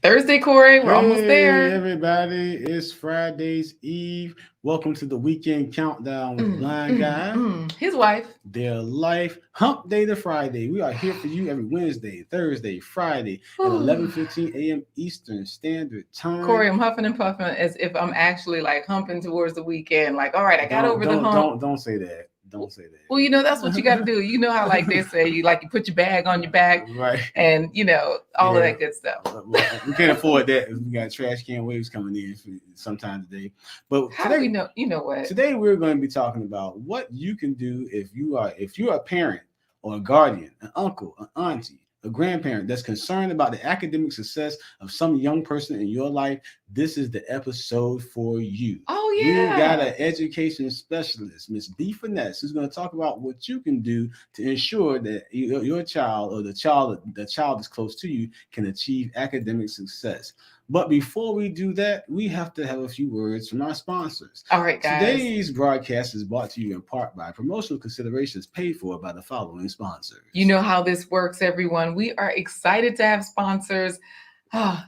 Thursday, Corey. We're almost Hey, there. everybody, it's Friday's Eve. Welcome to the weekend countdown with Blind Guy, His wife. their life, hump day to Friday. We are here for you every Wednesday, Thursday, Friday at Whew. 11:15 a.m. Eastern Standard Corey, Time. I'm huffing and puffing as if I'm actually like humping towards the weekend. Like, all right, I got Don't over the don't hump. don't don't say that. Don't say Well, that's what you got to do. You know how like they say you put your bag on your back Right. and all of Yeah. that good stuff. Well, we can't afford that. We got trash can waves coming in sometime today. But How do we today, know? You know what? today we're going to be talking about what you can do if you're a parent or a guardian, an uncle, an auntie, a grandparent that's concerned about the academic success of some young person in your life. This is the episode for you. Oh We got yeah. an education specialist, Miss B Finesse, who's going to talk about what you can do to ensure that your child or the child that's close to you can achieve academic success. But before we do that, we have to have a few words from our sponsors. All right, guys. Today's broadcast is brought to you in part by promotional considerations paid for by the following sponsors. You know how this works, everyone. We are excited to have sponsors.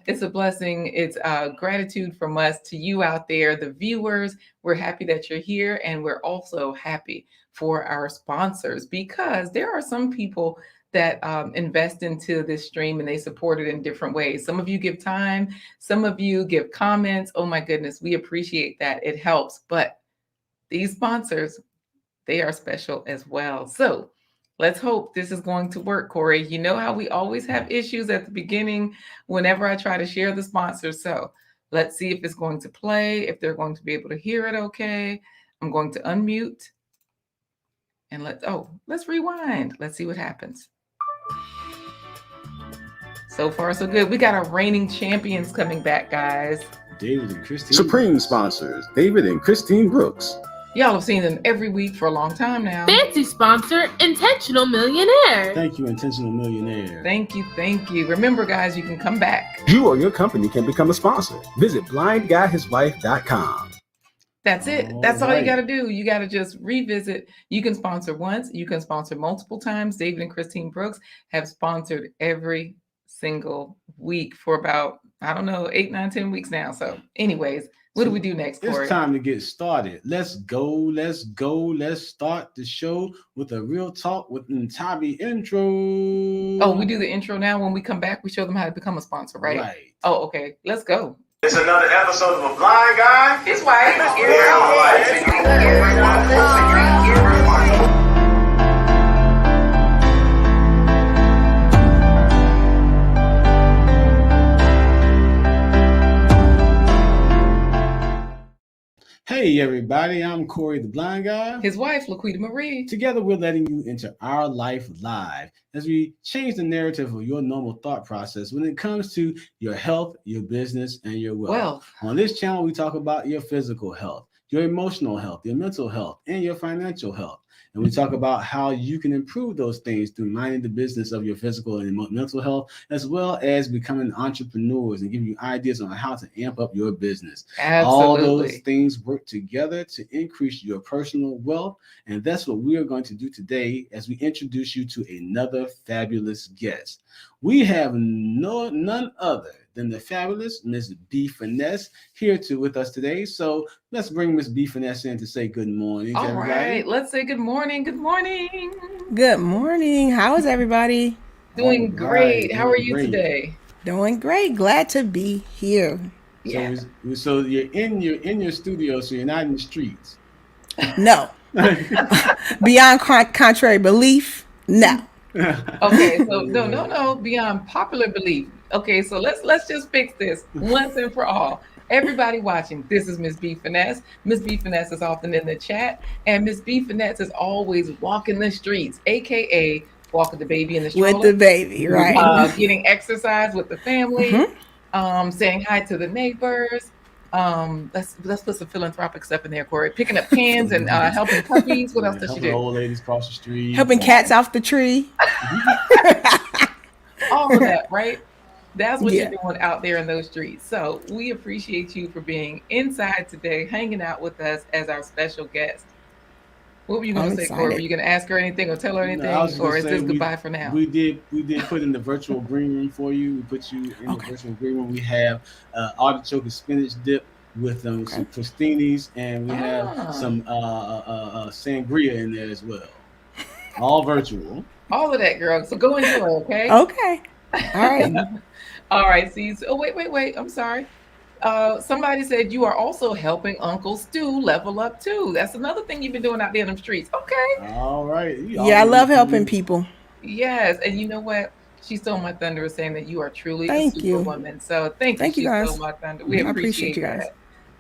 It's a blessing. It's gratitude from us to you out there, the viewers. We're happy that you're here, and we're also happy for our sponsors because there are some people that invest into this stream and they support it in different ways. Some of you give time, some of you give comments. Oh my goodness, we appreciate that. It helps. But these sponsors, they are special as well. So let's hope this is going to work, Corey. You know how we always have issues at the beginning whenever I try to share the sponsors. So let's see if it's going to play, if they're going to be able to hear it okay. I'm going to unmute and let's rewind. Let's see what happens. So far, so good. We got our reigning champions coming back, guys. David and Christine. Supreme sponsors, David and Christine Brooks. Y'all have seen them every week for a long time now. Fancy sponsor, Intentional Millionaire. Thank you, Intentional Millionaire. Thank you, thank you. Remember, guys, you can come back. You or your company can become a sponsor. Visit blindguyhiswife.com. That's it. That's all you got to do. You got to just revisit. You can sponsor once. You can sponsor multiple times. David and Christine Brooks have sponsored every single week for about, 8, 9, 10 weeks now. So anyways, what do we do next, Corey? It's time to get started. Let's go. Let's start the show with a real talk with Ntabi intro. Oh, we do the intro now. When we come back, we show them how to become a sponsor, right? Right. Oh, okay. Let's go. It's another episode of A Blind Guy. His wife. Hey, everybody. I'm Corey, the Blind Guy. His wife, Laquita Marie. Together, we're letting you into our life live as we change the narrative of your normal thought process when it comes to your health, your business, and your wealth. On this channel, we talk about your physical health, your emotional health, your mental health, and your financial health. And we talk about how you can improve those things through minding the business of your physical and mental health, as well as becoming entrepreneurs and giving you ideas on how to amp up your business. Absolutely. All those things work together to increase your personal wealth. And that's what we are going to do today as we introduce you to another fabulous guest. We have none other than the fabulous Miss B Finesse here with us today. So let's bring Miss B Finesse in to say good morning to everybody. All right, let's say good morning. Good morning. Good morning. How is everybody? Doing great. How are you today? Doing great. Glad to be here. Yeah. So you're in your studio, so you're not in the streets. No. Beyond contrary belief, no. Okay, so no, beyond popular belief. Okay, so let's just fix this once and for all. Everybody watching, this is Miss B Finesse. Miss B Finesse is often in the chat, and Miss B Finesse is always walking the streets, aka walking the baby in the stroller. With the baby, right. Getting exercise with the family, saying hi to the neighbors. Let's put some philanthropic stuff in there, Corey. Picking up cans and helping puppies. What else does she do? Old ladies cross the street. Helping cats off the tree. All of that, right? That's what you're doing out there in those streets. So we appreciate you for being inside today, hanging out with us as our special guest. What were you going I'm to say, Corey? Were excited. you going to ask her anything or tell her No, I was anything, just gonna or is say this goodbye for now? we did put in the virtual green room for you. We put you in the Okay. virtual green room. We have artichoke and spinach dip with Okay. some crostinis, and we have Ah, some sangria in there as well. All virtual. all of that, girl. So go enjoy, okay? Okay. All right. All right. See. Oh, wait. I'm sorry. Somebody said you are also helping Uncle Stu level up too. That's another thing you've been doing out there in the streets. Okay. All right. You Yeah, I always love helping people. Yes. And you know what? She stole my thunder with saying that you are truly a Thank you. superwoman. So thank you. Thank you, She stole guys. my thunder. We I appreciate appreciate you guys. that.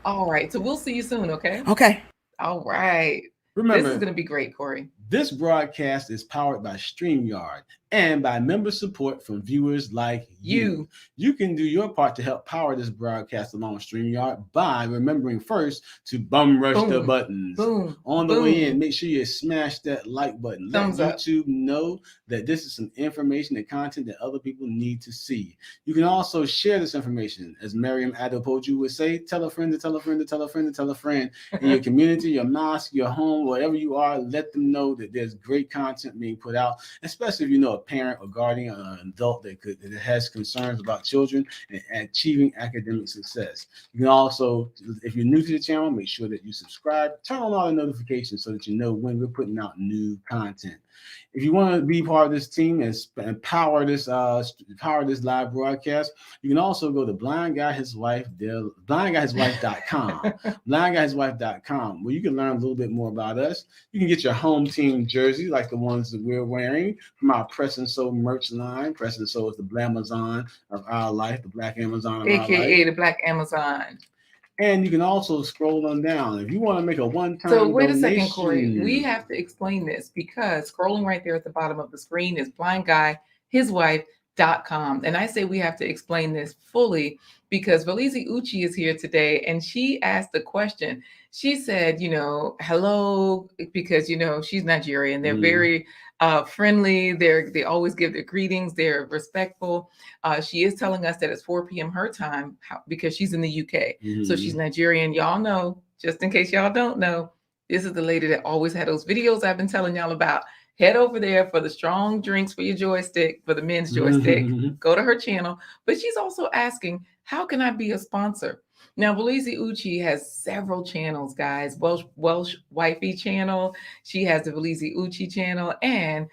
All right. So we'll see you soon. Okay. Okay. All right. This is remember. going to be great, Corey. This broadcast is powered by StreamYard and by member support from viewers like you. You can do your part to help power this broadcast along with StreamYard by remembering first to bum rush the Boom. buttons. Boom. On the Boom. way in, make sure you smash that like button. Thumbs Let up. YouTube know that this is some information and content that other people need to see. You can also share this information. As Miriam Adepoju would say, tell a friend to tell a friend to tell a friend to tell a friend. In your community, your mosque, your home, wherever you are, let them know that there's great content being put out, especially if you know a parent or guardian or an adult that has concerns about children and achieving academic success. You can also, if you're new to the channel, make sure that you subscribe, turn on all the notifications so that you know when we're putting out new content. If you want to be part of this team and power this live broadcast, you can also go to blindguyhiswife.com, blindguyhiswife.com, where you can learn a little bit more about us. You can get your home team jersey like the ones that we're wearing from our Press and Soul merch line. Press and Soul is the Blamazon of our life, the Black Amazon of our life. AKA the Black Amazon. And you can also scroll on down. If you want to make a one-time So wait donation, a second, Corey. We have to explain this because scrolling right there at the bottom of the screen is blindguyhiswife.com. And I say we have to explain this fully because Valizi Uchi is here today and she asked the question. She said, hello, because, she's Nigerian. They're very friendly. They always give their greetings. They're respectful. She is telling us that it's 4 p.m. her time because she's in the UK. So she's Nigerian. Y'all know, just in case y'all don't know, this is the lady that always had those videos I've been telling y'all about. Head over there for the strong drinks for your joystick, for the men's joystick. Go to her channel. But she's also asking, how can I be a sponsor? Now, Valizi Uchi has several channels, guys. Welsh Wifey channel. She has the Valizi Uchi channel. And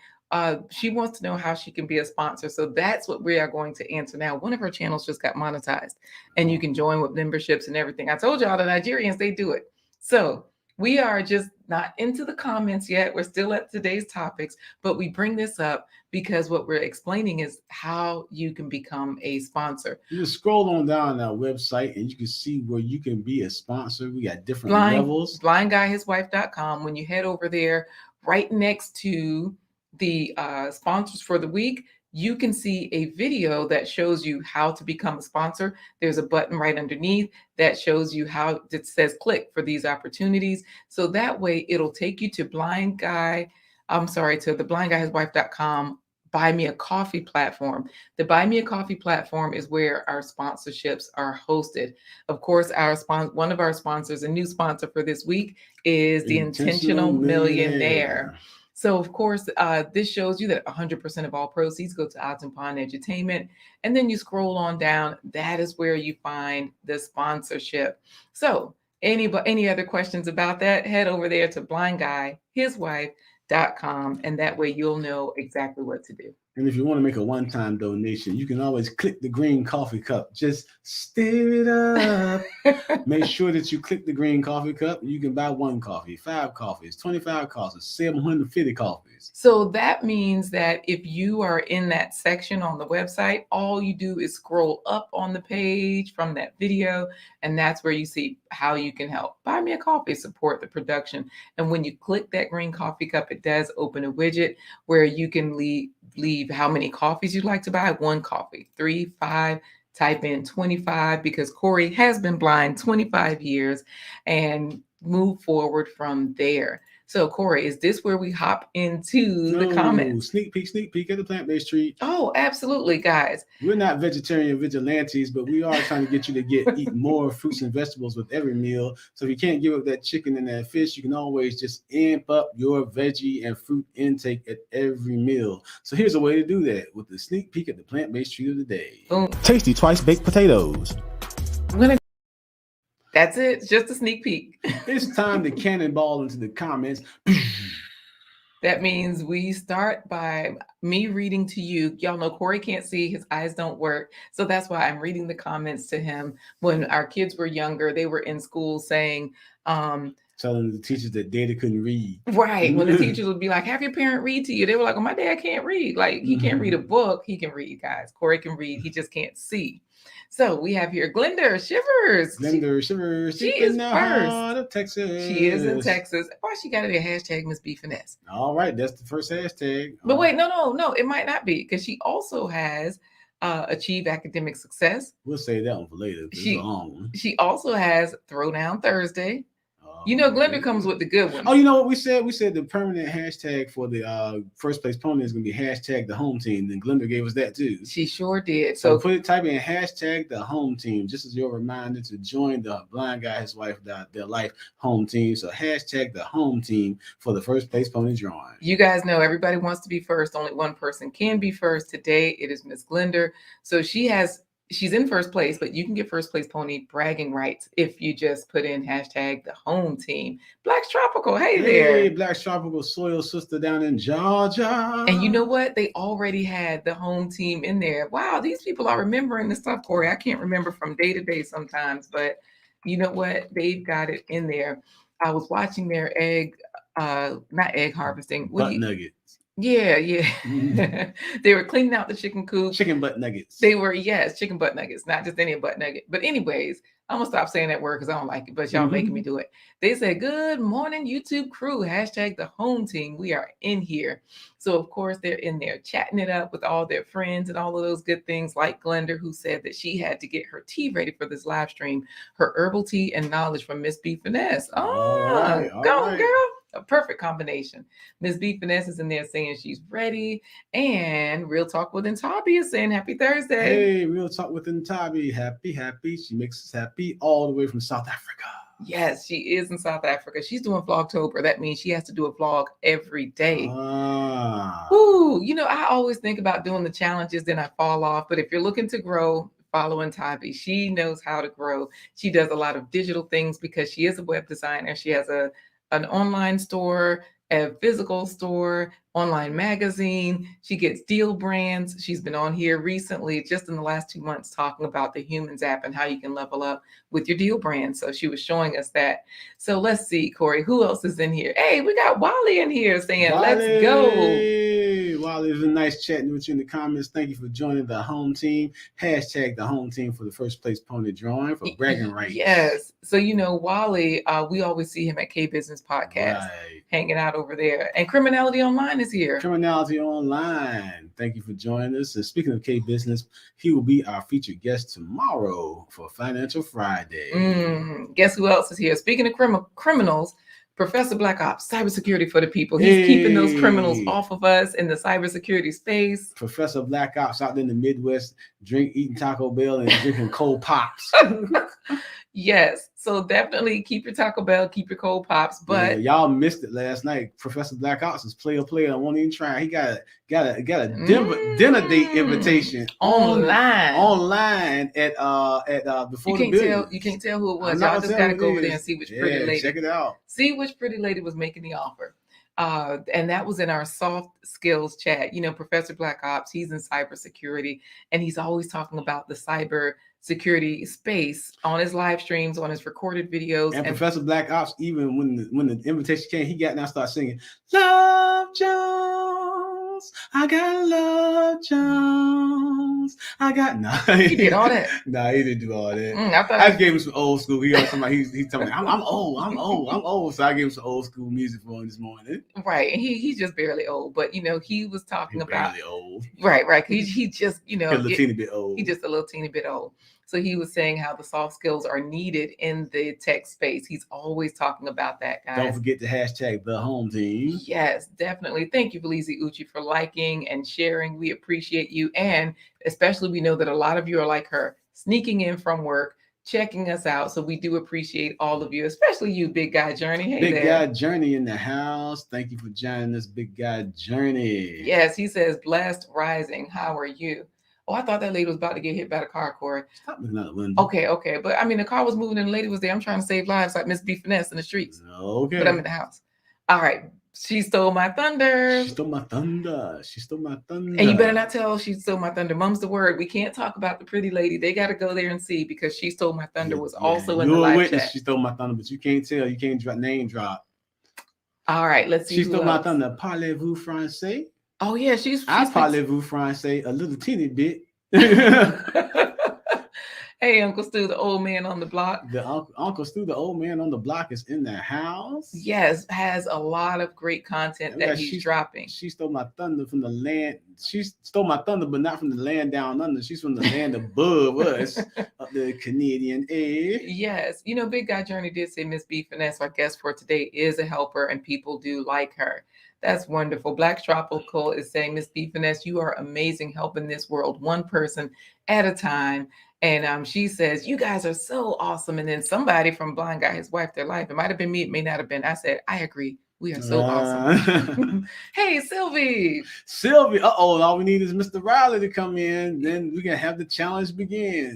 she wants to know how she can be a sponsor. So that's what we are going to answer now. One of her channels just got monetized. And you can join with memberships and everything. I told y'all the Nigerians, they do it. So we are just not into the comments yet. We're still at today's topics, but we bring this up because what we're explaining is how you can become a sponsor. You can scroll on down our website and you can see where you can be a sponsor. We got different levels. Blindguyhiswife.com. When you head over there, right next to the sponsors for the week, you can see a video that shows you how to become a sponsor. There's a button right underneath that shows you how it says click for these opportunities. So that way it'll take you to the blindguyhiswife.com Buy Me a Coffee platform. The Buy Me a Coffee platform is where our sponsorships are hosted. Of course, one of our sponsors, a new sponsor for this week, is the Intentional Millionaire. So, of course, this shows you that 100% of all proceeds go to Odds and Pond Edutainment. And then you scroll on down. That is where you find the sponsorship. So, any other questions about that? Head over there to blindguyhiswife.com, and that way you'll know exactly what to do. And if you want to make a one-time donation, you can always click the green coffee cup. Just stir it up. Make sure that you click the green coffee cup. You can buy 1 coffee, 5 coffees, 25 coffees, 750 coffees. So that means that if you are in that section on the website, all you do is scroll up on the page from that video, and that's where you see how you can help. Buy Me a Coffee, support the production. And when you click that green coffee cup, it does open a widget where you can leave how many coffees you'd like to buy. 1 coffee, 3, 5, type in 25 because Corey has been blind 25 years and move forward from there. So, Corey, is this where we hop into the comments? Sneak peek at the plant-based treat. Oh, absolutely, guys. We're not vegetarian vigilantes, but we are trying to get you to eat more fruits and vegetables with every meal. So if you can't give up that chicken and that fish, you can always just amp up your veggie and fruit intake at every meal. So here's a way to do that with the sneak peek at the plant-based treat of the day. Boom. Tasty twice baked potatoes. That's it. Just a sneak peek. It's time to cannonball into the comments. That means we start by me reading to you. Y'all know Corey can't see, his eyes don't work. So that's why I'm reading the comments to him. When our kids were younger, they were in school saying, telling the teachers that Data couldn't read. Right. When the teachers would be like, have your parent read to you. They were like, oh, my dad can't read. Like, he can't read a book. He can read, guys. Corey can read. He just can't see. So we have here Glenda Shivers. Shivers. She is first. Of Texas. She is in Texas. Why she got it at hashtag Miss B Finesse? All right. That's the first hashtag. But wait, no. It might not be, because she also has achieve academic success. We'll say that one for later. She also has Throwdown Thursday. You know, Glenda comes with the good one. Oh, you know what we said? We said the permanent hashtag for the first place pony is going to be hashtag the home team. And Glenda gave us that too. She sure did. So type in hashtag the home team, just as your reminder to join the Blind Guy, His Wife, their life home team. So hashtag the home team for the first place pony drawing. You guys know everybody wants to be first. Only one person can be first. Today it is Miss Glenda. So she's in first place, but you can get first place pony bragging rights if you just put in hashtag the home team. Black's Tropical, hey there. Hey, Black's Tropical, soil sister down in Georgia. And you know what? They already had the home team in there. Wow, these people are remembering the stuff, Corey. I can't remember from day to day sometimes, but you know what? They've got it in there. I was watching their not egg harvesting. Butt nuggets. Yeah. They were cleaning out the chicken coop. Chicken butt nuggets. They were, yes, chicken butt nuggets, not just any butt nugget. But anyways, I'm going to stop saying that word because I don't like it, but y'all making me do it. They said, good morning, YouTube crew, hashtag the home team. We are in here. So, of course, they're in there chatting it up with all their friends and all of those good things, like Glenda, who said that she had to get her tea ready for this live stream, her herbal tea and knowledge from Miss B Finesse. Oh, go on, girl. A perfect combination. Miss B Finesse is in there saying she's ready. And Real Talk with Ntabi is saying happy Thursday. Hey, Real Talk with Ntabi. Happy. She makes us happy all the way from South Africa. Yes, she is in South Africa. She's doing Vlogtober. That means she has to do a vlog every day. Ooh, you know, I always think about doing the challenges, then I fall off. But if you're looking to grow, follow Ntabi. She knows how to grow. She does a lot of digital things because she is a web designer. She has an online store, a physical store, online magazine. She gets deal brands. She's been on here recently, just in the last 2 months, talking about the Humans app and how you can level up with your deal brand. So she was showing us that. So let's see, Corey, who else is in here? Hey, we got Wally in here saying, let's go. Wally, it's been nice chatting with you in the comments. Thank you for joining the home team. Hashtag the home team for the first place pony drawing for bragging rights. Yes. So, you know, Wally, we always see him at K Business Podcast, hanging out over there. And Criminality Online is here. Criminality Online. Thank you for joining us. And speaking of K Business, he will be our featured guest tomorrow for Financial Friday. Guess who else is here? Speaking of criminals, Professor Black Ops, cybersecurity for the people. He's keeping those criminals off of us in the cybersecurity space. Professor Black Ops out there in the Midwest, eating Taco Bell and drinking cold pops. Yes. So definitely keep your Taco Bell, keep your cold pops. But y'all missed it last night. Professor Black Ops was player. I won't even try. He got a dinner date invitation online at before the business. You can't tell who it was. Y'all just gotta go over there and see which pretty lady. Check it out. See which pretty lady was making the offer. And that was in our soft skills chat. You know, Professor Black Ops, he's in cybersecurity, and he's always talking about the cyber security space on his live streams, on his recorded videos. And Professor Black Ops, even when the invitation came, he got down and started singing, Love Jones, I got Love Jones, I got He did all that. No, he didn't do all that. I just gave him some old school. He's telling me, I'm old. So I gave him some old school music for him this morning. Right. And he's just barely old. But, you know, he was talking about. Barely old. Right. He just, you know. He's a little teeny bit old. He's just a little teeny bit old. So he was saying how the soft skills are needed in the tech space. He's always talking about that, guys. Don't forget the hashtag the home team. Yes, definitely. Thank you, Felice Uchi, for liking and sharing. We appreciate you. And especially, we know that a lot of you are like her, sneaking in from work, checking us out. So we do appreciate all of you, especially you, Big Guy Journey. Hey, Big there. Guy Journey in the house. Thank you for joining us, Big Guy Journey. Yes, he says, blessed rising. How are you? Oh, I thought that lady was about to get hit by the car, Corey. Stop looking out the window. Okay. But I mean, the car was moving and the lady was there. I'm trying to save lives like Miss B Finesse in the streets. Okay. But I'm in the house. All right. She stole my thunder. She stole my thunder. She stole my thunder. And you better not tell she stole my thunder. Mum's the word. We can't talk about the pretty lady. They got to go there and see because she stole my thunder was also in the live witness chat. She stole my thunder, but you can't tell. You can't name drop. All right, let's see. She stole my thunder. Parlez-vous français? Oh yeah, she's I parlez-vous français a little teeny bit. Hey, Uncle Stu, the old man on the block. The Uncle Stu, the old man on the block, is in the house. Yes, has a lot of great content that he's dropping. She stole my thunder from the land. She stole my thunder, but not from the land down under. She's from the land above us, up the Canadian air. Yes, you know, Big Guy Journey did say Miss B Finesse, our guest for today, is a helper, and people do like her. That's wonderful. Black Tropical is saying, Miss B Finesse, you are amazing, helping this world one person at a time. And she says, you guys are so awesome. And then somebody from Blind Guy, his wife, their life. It might have been me. It may not have been. I said, I agree. We are so awesome. Hey, Sylvie. Sylvie. All we need is Mr. Riley to come in. Then we can have the challenge begin.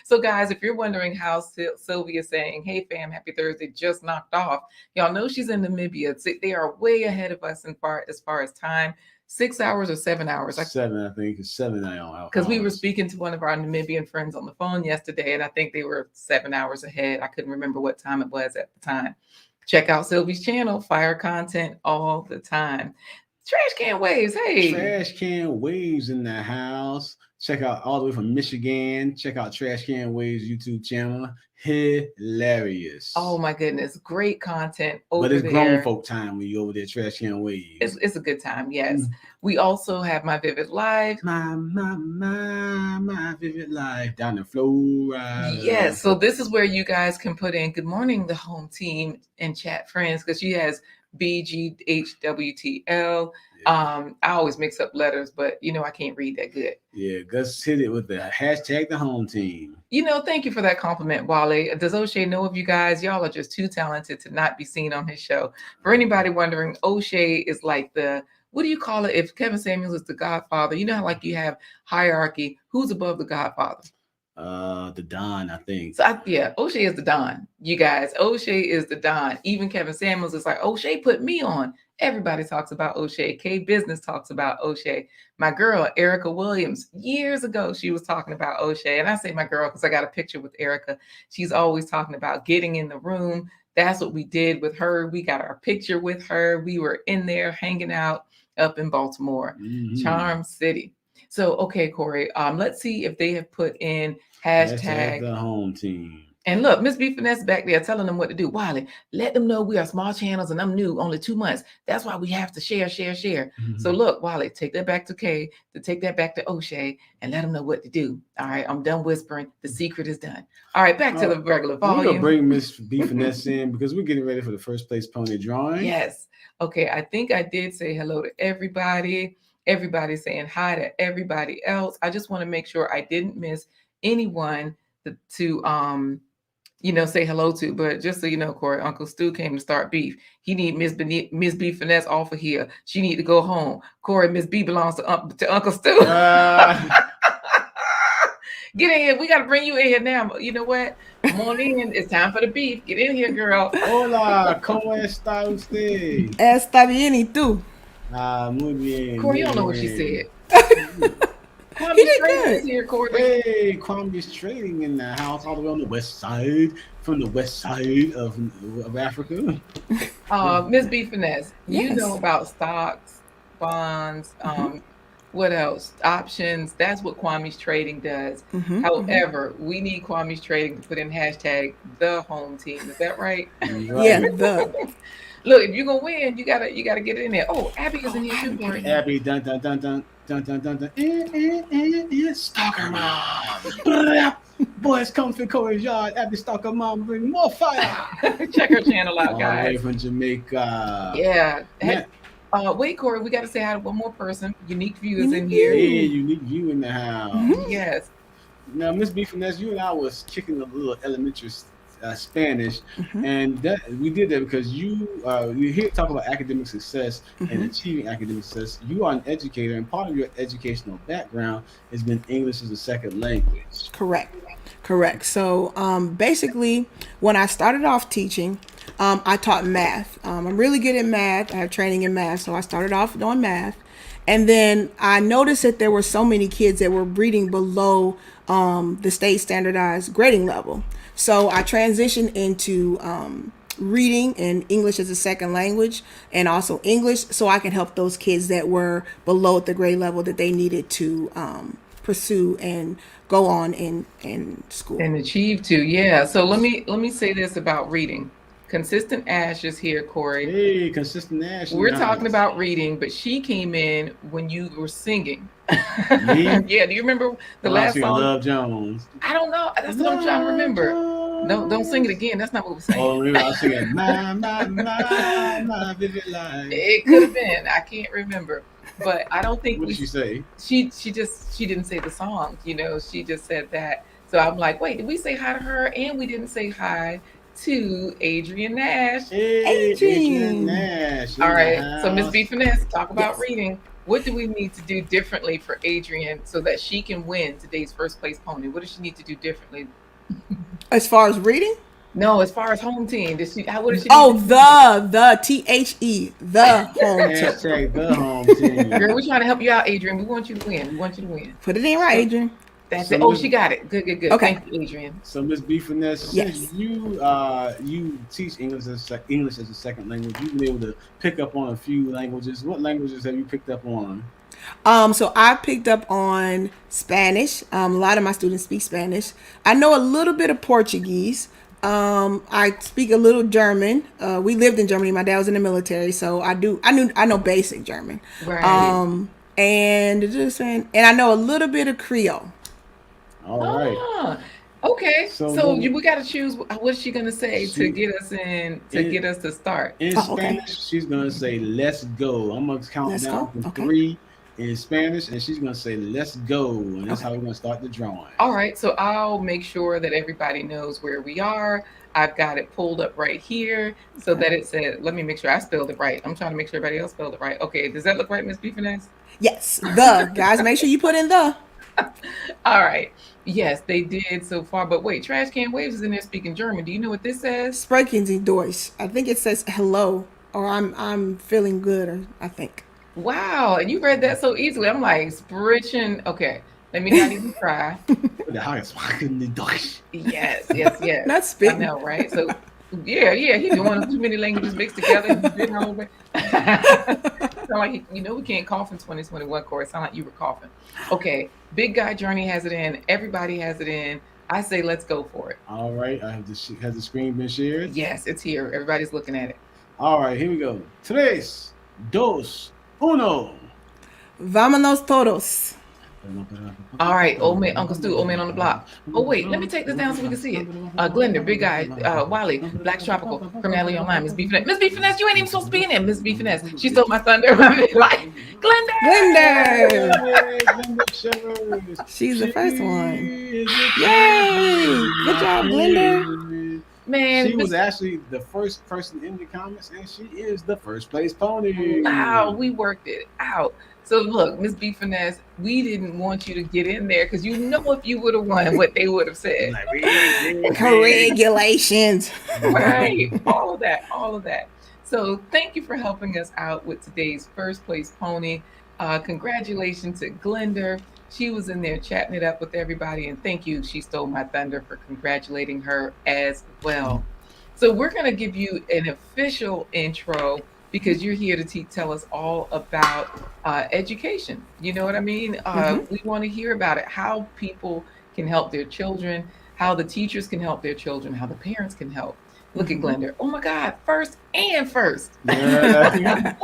So, guys, if you're wondering how Sylvie is saying, hey, fam, happy Thursday, just knocked off. Y'all know she's in Namibia. They are way ahead of us as far as time. 6 hours or 7 hours? 7, I think. It's 7 now. Because we were speaking to one of our Namibian friends on the phone yesterday, and I think they were 7 hours ahead. I couldn't remember what time it was at the time. Check out Sylvie's channel, fire content all the time. Trash Can Waves, hey. Trash Can Waves in the house. Check out all the way from Michigan. Check out Trash Can Waves YouTube channel. Hilarious. Oh my goodness, great content over there. But it's grown folk time when you over there, Trash Can Waves. It's a good time, yes. We also have My Vivid Live. My Vivid Live down in Florida. Yes, so this is where you guys can put in good morning, the home team, and chat friends, because she has BGHWTL. I always mix up letters, but you know I can't read that good. Yeah, Gus hit it with the hashtag the home team. You know, thank you for that compliment, Wale. Does O'Shea know of you guys? Y'all are just too talented to not be seen on his show. For anybody wondering, O'Shea is like the, what do you call it? If Kevin Samuels is the Godfather, you know how like you have hierarchy. Who's above the Godfather? The Don, I think. So O'Shea is the Don. You guys, O'Shea is the Don. Even Kevin Samuels is like, O'Shea put me on. Everybody talks about O'Shea. K Business talks about O'Shea. My girl, Erica Williams, years ago, she was talking about O'Shea. And I say my girl because I got a picture with Erica. She's always talking about getting in the room. That's what we did with her. We got our picture with her. We were in there hanging out up in Baltimore, Charm City. So, okay, Corey, let's see if they have put in hashtag the home team. And look, Miss B Finesse back there telling them what to do. Wiley, let them know we are small channels and I'm new, only 2 months. That's why we have to share. So look, Wiley, take that back to Kay, to take that back to O'Shea, and let them know what to do. All right, I'm done whispering. The secret is done. All right, back to the regular volume. We're going to bring Miss B Finesse in because we're getting ready for the first place pony drawing. Yes. Okay, I think I did say hello to everybody. Everybody's saying hi to everybody else. I just want to make sure I didn't miss anyone to say hello to. But just so you know, Corey, Uncle Stu came to start beef. He need Miss B Finesse off of here. She need to go home. Corey, Miss B belongs to Uncle Stu. Get in here. We got to bring you in here now. You know what? Come on in. It's time for the beef. Get in here, girl. Hola, ¿cómo está usted? Está bien, ¿y tú? Muy bien. Corey, you don't know what she said. He did good. Here, Corey. Hey, Kwame's Trading in the house, all the way on the west side, from the west side of Africa. Miss B Finesse, you Yes. know about stocks, bonds, what else? Options. That's what Kwame's Trading does. However, we need Kwame's Trading to put in hashtag the home team. Is that right? Yeah, the. Look, if you're gonna win, you gotta get it in there. Oh, Abby is in here too, Corey. Abby, dun dun dun dun dun dun dun dun. Stalker mom. Boys come to Corey's yard. Abby Stalker mom bring more fire. Check her channel out, All the way guys. from Jamaica. Yeah. Hey, Man, wait, Corey, we got to say hi to one more person. Unique viewers in Unique here. hey, unique view in the house. Yes. Now, Miss B Finesse, you and I was kicking a little elementary Spanish, Mhm. and that we did that because you hear talk about academic success and Mhm. achieving academic success. You are an educator, and part of your educational background has been English as a second language. Correct. So basically, when I started off teaching, I taught math. I'm really good at math. I have training in math, so I started off doing math. And then I noticed that there were so many kids that were reading below the state standardized grading level. So I transitioned into reading and English as a second language and also English so I can help those kids that were below the grade level that they needed to pursue and go on in school. And achieve too. Yeah. So let me say this about reading. Consistent Ash is here, Corey. Hey, consistent Ash. We're talking about reading, but she came in when you were singing. Me? Yeah, do you remember the Oh, I last see song? Love Jones. I don't know. That's what I'm trying to remember. No, don't sing it again. That's not what we're saying. Oh, remember I was singing my vivid life. It could have been. I can't remember. But I don't think What did she say? she didn't say the song, she just said that. So I'm like, wait, did we say hi to her? And we didn't say hi to Adrian Nash. Hey, Adrian. Nash. in All the right. So Miss house. B Finesse, talk about Yes. reading. What do we need to do differently for Adrian so that she can win today's first place pony? What does she need to do differently? As far as reading, No, as far as home team, what does she oh, need to the THE, the home team. Hashtag the home team. Girl, we're trying to help you out, Adrian. We want you to win. We want you to win. Put it in right, Adrian. That's So it. Oh, Miss- she got it. Good, good, good. Okay. Thank you, Adrian. So Miss B Finesse, Yes. since you teach English as a second language, you've been able to pick up on a few languages. What languages have you picked up on? So I picked up on Spanish. A lot of my students speak Spanish. I know a little bit of Portuguese. I speak a little German. We lived in Germany. My dad was in the military, so I know basic German. Right. And I know a little bit of Creole. All right. Ah, okay. So So then- we got to choose. What's she gonna say to She- get us in to in- get us to start? In Oh, okay. Spanish, she's gonna say "Let's go." I'm gonna count Let's down go. from Okay. 3 in Spanish, and she's gonna say "Let's go," and that's how we're gonna start the drawing. All right. So I'll make sure that everybody knows where we are. I've got it pulled up right here so that it said. Let me make sure I spelled it right. I'm trying to make sure everybody else spelled it right. Okay. Does that look right, Miss B Finesse? Yes, the guys. Make sure you put in the. All right. Yes, they did so far. But wait, Trash Can Waves is in there speaking German. Do you know what this says? Sprechen Sie Deutsch. I think it says hello or I'm feeling good. Or I think. Wow. And you read that so easily. I'm like, Sprichen. Okay. Let me not even try. The highest fucking the Deutsch. Yes, yes, yes. Not I spitting. know, right? So, yeah, he's doing too many languages mixed together. And spitting all over. Sound like we can't cough in 2021, Corey. Sound like you were coughing. Okay, Big Guy Journey has it in. Everybody has it in. I say let's go for it. All right, has the screen been shared? Yes, it's here. Everybody's looking at it. All right, here we go. Tres, dos, uno. Vámonos todos. All right, old man, Uncle Stu, old man on the block. Oh wait, let me take this down so we can see it. Glenda, Big Guy, Wally, Black Tropical, Criminality Online, Miss B Finesse. Miss B Finesse, you ain't even supposed to be in there. Miss B Finesse, she stole my thunder. Like, Glenda. Glenda. She's the first one. Yay! Good job, Glenda. Man, She was actually the first person in the comments, and she is the first place pony. wow, we worked it out. So look, Miss B Finesse, we didn't want you to get in there because if you would have won, what they would have said. Regulations. Right, all of that. So thank you for helping us out with today's first place pony. Congratulations to Glenda. She was in there chatting it up with everybody, and thank you. She stole my thunder for congratulating her as well. So we're going to give you an official intro because you're here to tell us all about education. You know what I mean? We want to hear about it, how people can help their children, how the teachers can help their children, how the parents can help. Look at Glenda. Oh my God, first and first. Yeah.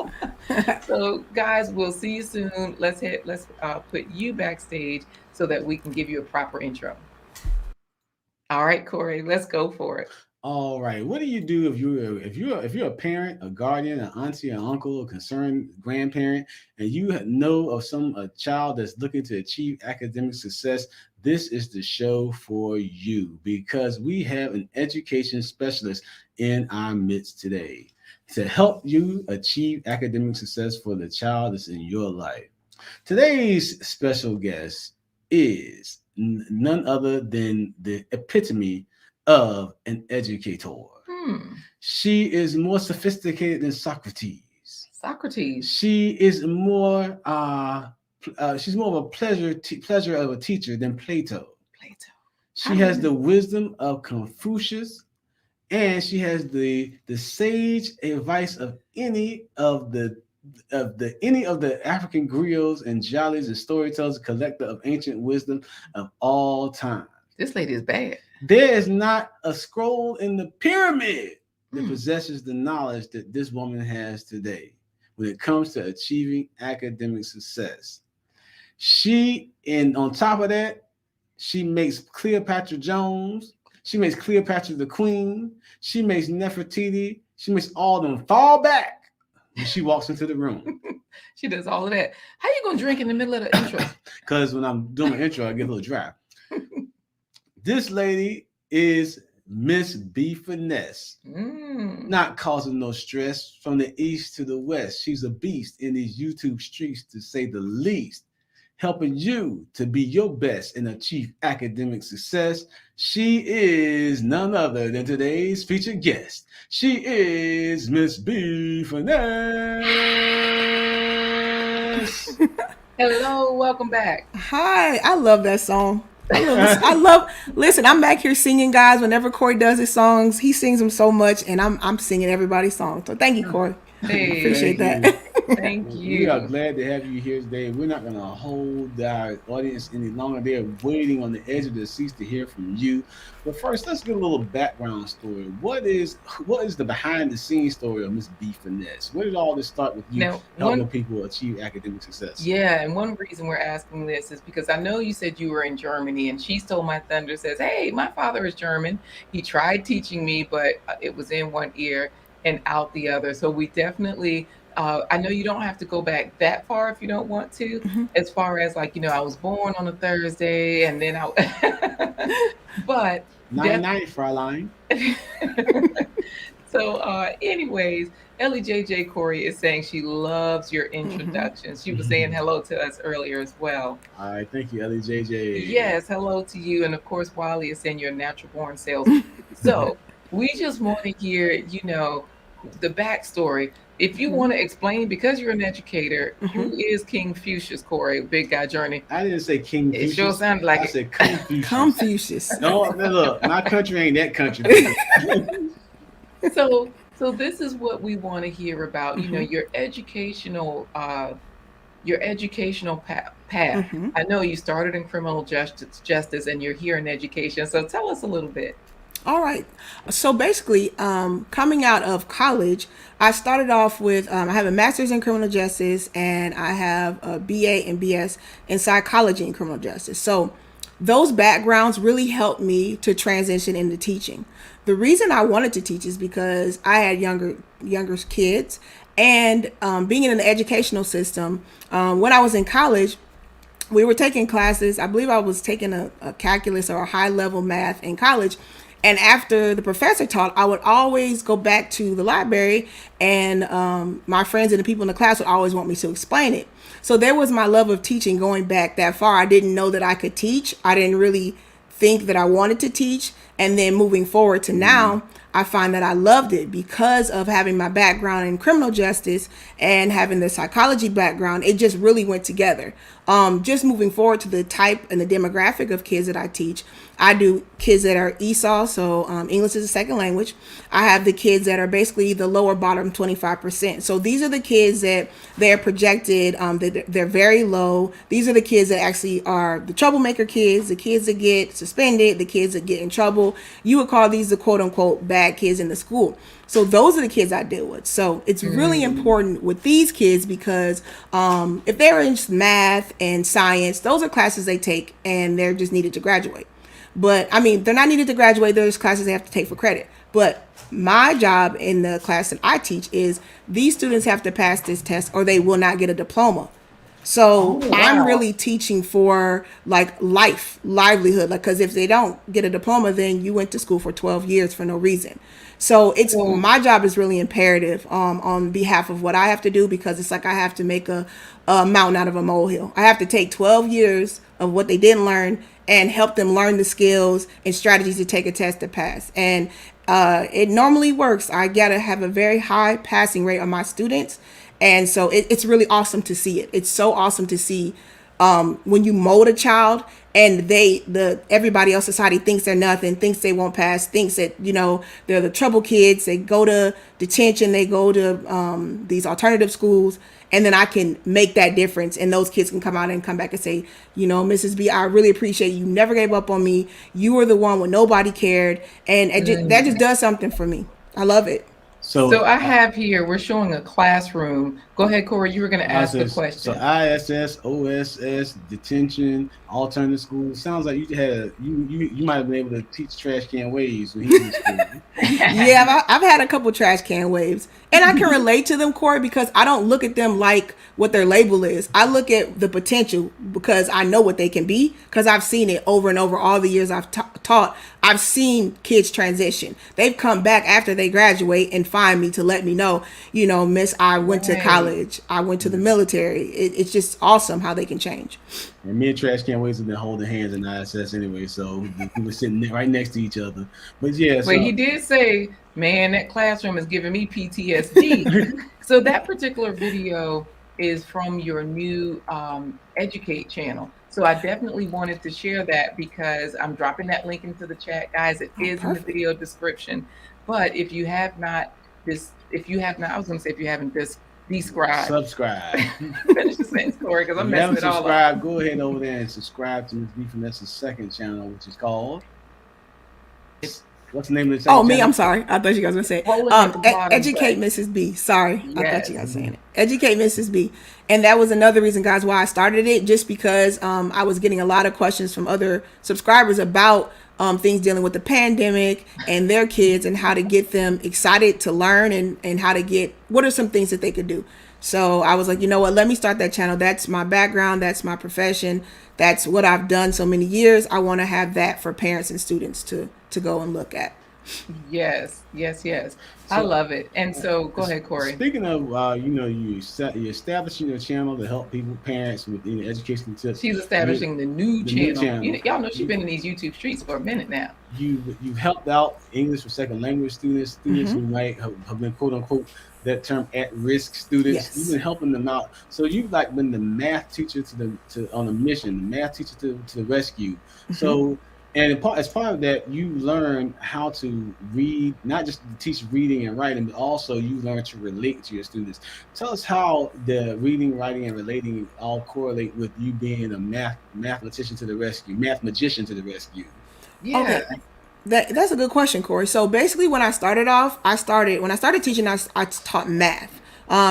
So guys, we'll see you soon. Let's put you backstage so that we can give you a proper intro. All right, Corey, let's go for it. All right. What do you do if you're a parent, a guardian, an auntie, an uncle, a concerned grandparent, and you know of a child that's looking to achieve academic success? This is the show for you because we have an education specialist in our midst today to help you achieve academic success for the child that's in your life. Today's special guest is none other than the epitome of an educator. She is more sophisticated than Socrates. Socrates. She is more she's more of a pleasure of a teacher than Plato. She has the wisdom of Confucius, and she has the sage advice of any of the African griots and jollies and storytellers, collector of ancient wisdom of all time. This lady is bad. There is not a scroll in the pyramid that possesses the knowledge that this woman has today when it comes to achieving academic success. And on top of that, she makes Cleopatra Jones. She makes Cleopatra the Queen. She makes Nefertiti. She makes all of them fall back when she walks into the room. She does all of that. How you gonna drink in the middle of the intro? Because when I'm doing my intro, I get a little dry. This lady is Miss B Finesse. Not causing no stress from the east to the west. She's a beast in these YouTube streets, to say the least, helping you to be your best and achieve academic success. She is none other than today's featured guest. She is Miss B Finesse. Hello, welcome back. Hi, I love that song. Listen, I'm back here singing, guys. Whenever Corey does his songs, he sings them so much, and I'm singing everybody's songs. So thank you, Corey. Hey, appreciate that. Thank you. We are glad to have you here today. We're not going to hold our audience any longer. They are waiting on the edge of their seats to hear from you. But first, let's get a little background story. What is the behind the scenes story of Miss B Finesse? Where did all this start with you helping people achieve academic success? Yeah, and one reason we're asking this is because I know you said you were in Germany, and She Stole My Thunder says, hey, my father is German. He tried teaching me, but it was in one ear and out the other. So we definitely, I know you don't have to go back that far if you don't want to, as far as like, I was born on a Thursday and then but 99, Fräulein. So anyways, Ellie JJ Corey is saying she loves your introduction. She was saying hello to us earlier as well. All right, thank you, Ellie JJ. Yes, hello to you. And of course, Wiley is saying you're a natural born salesman. So we just want to hear, the backstory. If you want to explain, because you're an educator, who is King Fuchsius, Corey, Big Guy Journey? I didn't say King Fuchsius. It sure sounded like I said Confucius. Confucius. No, look, my country ain't that country. So this is what we want to hear about, your educational path. I know you started in criminal justice and you're here in education. So tell us a little bit. All right. So basically, coming out of college, I started off with, I have a master's in criminal justice and I have a BA and BS in psychology and criminal justice. So those backgrounds really helped me to transition into teaching. The reason I wanted to teach is because I had younger kids, and being in an educational system, when I was in college, we were taking classes. I believe I was taking a calculus or a high level math in college. And after the professor taught, I would always go back to the library, and my friends and the people in the class would always want me to explain it. So there was my love of teaching going back that far. I didn't know that I could teach. I didn't really think that I wanted to teach. And then moving forward to now, I find that I loved it because of having my background in criminal justice and having the psychology background. It just really went together. Just moving forward to the type and the demographic of kids that I teach. I do kids that are ESOL, so English is a second language. I have the kids that are basically the lower bottom 25%. So these are the kids that they're projected, they're very low. These are the kids that actually are the troublemaker kids, the kids that get suspended, the kids that get in trouble, example, you would call these the quote unquote bad kids in the school. So those are the kids I deal with. So it's really important with these kids because if they're in math and science, those are classes they take and they're just needed to graduate. But I mean, they're not needed to graduate. There's classes they have to take for credit. But my job in the class that I teach is these students have to pass this test or they will not get a diploma. So I'm really teaching for like livelihood, like, because if they don't get a diploma, then you went to school for 12 years for no reason. So it's my job is really imperative on behalf of what I have to do, because it's like I have to make a mountain out of a molehill. I have to take 12 years of what they didn't learn and help them learn the skills and strategies to take a test to pass. And it normally works. I gotta have a very high passing rate on my students. And so it's really awesome to see it. It's so awesome to see when you mold a child and everybody else in society thinks they're nothing, thinks they won't pass, thinks that, they're the trouble kids. They go to detention, they go to these alternative schools, and then I can make that difference. And those kids can come out and come back and say, Mrs. B, I really appreciate you. Never gave up on me. You were the one when nobody cared. And that just does something for me. I love it. So I have here, we're showing a classroom. Go ahead, Corey, you were going to ask the question. So ISS, OSS, detention, alternative school. Sounds like you might have been able to teach trash can waves when he was in school. Yeah, I've had a couple trash can waves. And I can relate to them, Corey, because I don't look at them like what their label is. I look at the potential because I know what they can be, because I've seen it over and over all the years I've taught. I've seen kids transition. They've come back after they graduate and find me to let me know, Miss, I went to college. I went to the military. It's just awesome how they can change. And me and Trash Can Waves have been holding hands in ISS anyway, so we were sitting right next to each other. But yeah. But he did say, man, that classroom is giving me PTSD. So that particular video is from your new Educate channel. So I definitely wanted to share that because I'm dropping that link into the chat, guys. It is in the video description. But if you have not, I was going to say if you haven't subscribe. Finish the sentence, Corey, because I'm messing it all up. Go ahead over there and subscribe to Ms. B Finesse's second channel, which is called. What's the name of the channel? Oh, me, I'm sorry. I thought you guys were going to say Educate Mrs. B. Sorry. Yes. I thought you guys were saying it. Educate Mrs. B. And that was another reason, guys, why I started it, just because I was getting a lot of questions from other subscribers about things dealing with the pandemic and their kids and how to get them excited to learn and how to what are some things that they could do. So I was like, you know what, let me start that channel. That's my background. That's my profession. That's what I've done so many years. I want to have that for parents and students to go and look at. Yes. I love it. And so go ahead, Corey. Speaking of, you're establishing your channel to help parents with educational tips. She's establishing the new channel. Y'all know she's been in these YouTube streets for a minute now. You've helped out English for second language students who might have been quote unquote that term at-risk students. Yes. You've been helping them out. So you've been the math teacher on a mission, the math teacher to the rescue. Mm-hmm. So. And as part of that, you learn how to read, not just to teach reading and writing, but also you learn to relate to your students. Tell us how the reading, writing, and relating all correlate with you being a mathematician to the rescue, math magician to the rescue. Yeah. Okay. That's a good question, Corey. So basically when I started teaching, I taught math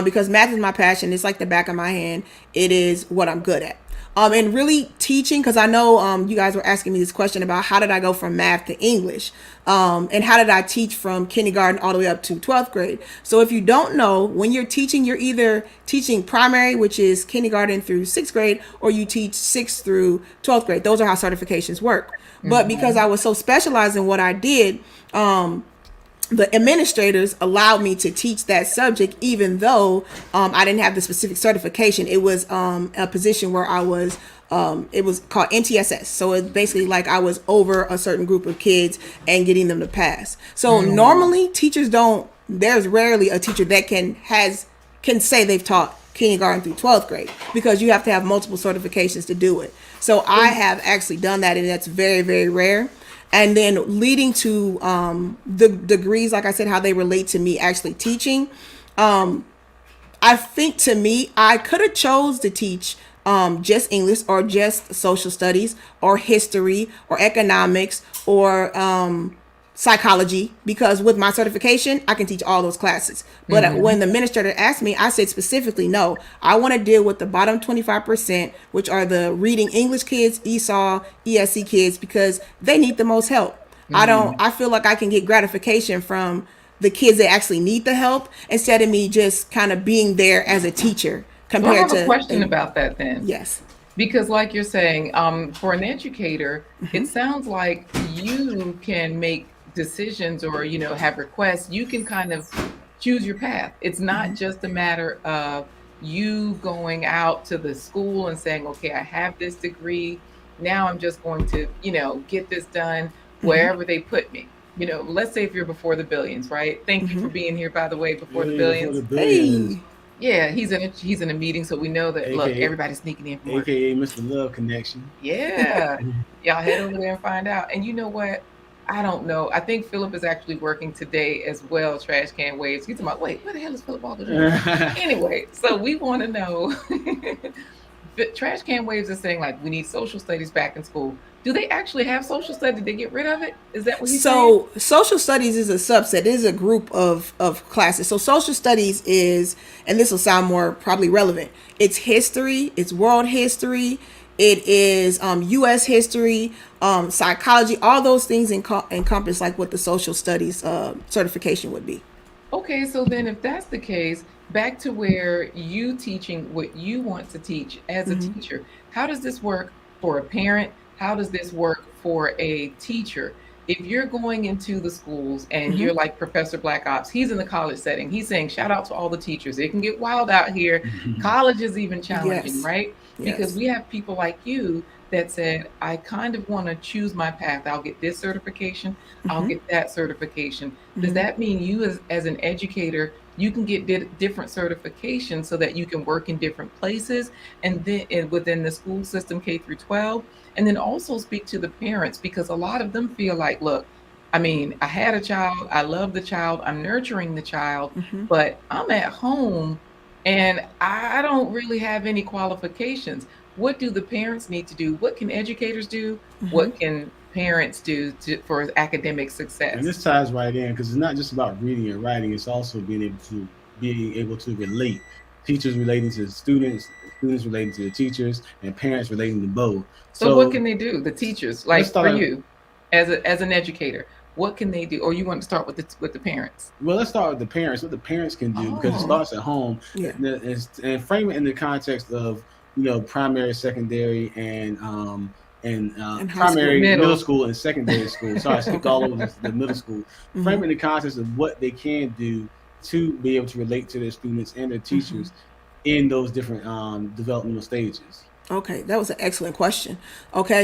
because math is my passion. It's like the back of my hand. It is what I'm good at. And really teaching, because I know you guys were asking me this question about how did I go from math to English, and how did I teach from kindergarten all the way up to 12th grade. So if you don't know, when you're teaching, you're either teaching primary, which is kindergarten through 6th grade, or you teach 6th through 12th grade. Those are how certifications work. Mm-hmm. But because I was so specialized in what I did, the administrators allowed me to teach that subject, even though I didn't have the specific certification. It was a position where I was, it was called NTSS. So it's basically like I was over a certain group of kids and getting them to pass. So normally teachers there's rarely a teacher that can say they've taught kindergarten through 12th grade, because you have to have multiple certifications to do it. So I have actually done that, and that's very, very rare. And then leading to the degrees, like I said, how they relate to me actually teaching. I think to me, I could have chose to teach just English or just social studies or history or economics or psychology, because with my certification I can teach all those classes. But when the administrator asked me, I said specifically, no, I want to deal with the bottom 25%, which are the reading English kids, ESOL, ESC kids, because they need the most help. I feel like I can get gratification from the kids that actually need the help instead of me just kind of being there as a teacher So I compared have a to question about that then. yes. Because, like you're saying, for an educator, it sounds like you can make decisions or, have requests. You can kind of choose your path. It's not just a matter of you going out to the school and saying, okay, I have this degree. Now I'm just going to, get this done wherever they put me. Let's say if you're before the billions, right? Thank you for being here, by the way, before the billions. Hey. Yeah, he's in a meeting, so we know that. Look, AKA everybody's sneaking in from work. AKA Mr. Love Connection. Yeah, y'all head over there and find out. And you know what? I don't know. I think Philip is actually working today as well. Trash Can Waves. He's about, wait, where the hell is Philip Walker doing? Anyway, so we want to know. Trash Can Waves is saying like we need social studies back in school. Do they actually have social studies? Did they get rid of it? Is that what he's saying? So social studies is a subset. It is a group of classes. So social studies is, and this will sound more probably relevant, it's history, it's world history, it is U.S. history, psychology, all those things encompass like what the social studies certification would be. Okay, so then if that's the case, back to where you teaching what you want to teach as a teacher, how does this work for a parent? How does this work for a teacher? If you're going into the schools and you're like Professor Black Ops, he's in the college setting. He's saying, shout out to all the teachers. It can get wild out here. College is even challenging, right? Because we have people like you that said, I kind of want to choose my path. I'll get this certification. I'll get that certification. Does that mean you as an educator, you can get different certifications so that you can work in different places and then within the school system K through 12? And then also speak to the parents, because a lot of them feel like, look, I mean, I had a child, I love the child, I'm nurturing the child, but I'm at home and I don't really have any qualifications. What do the parents need to do? What can educators do? What can parents do for academic success? And this ties right in because it's not just about reading and writing, it's also being able to relate. Teachers relating to students, students relating to the teachers, and parents relating to both. So what can they do? The teachers, like for you, as an educator, what can they do? Or you want to start with the parents? Well, let's start with the parents. What the parents can do, because it starts at home, and frame it in the context of primary, secondary, and primary, middle school, and secondary school. Sorry, I skipped all over the middle school. Frame it in the context of what they can do to be able to relate to their students and their teachers in those different developmental stages. Okay, that was an excellent question.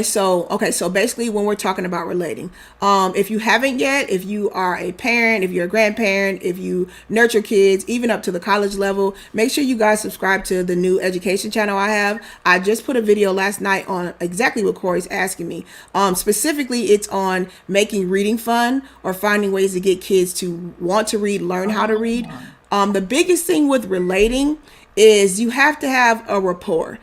So basically when we're talking about relating, if you haven't yet, if you are a parent, if you're a grandparent, if you nurture kids, even up to the college level, make sure you guys subscribe to the new education channel I have. I just put a video last night on exactly what Corey's asking me. Specifically, it's on making reading fun or finding ways to get kids to want to read, learn how to read. The biggest thing with relating is you have to have a rapport.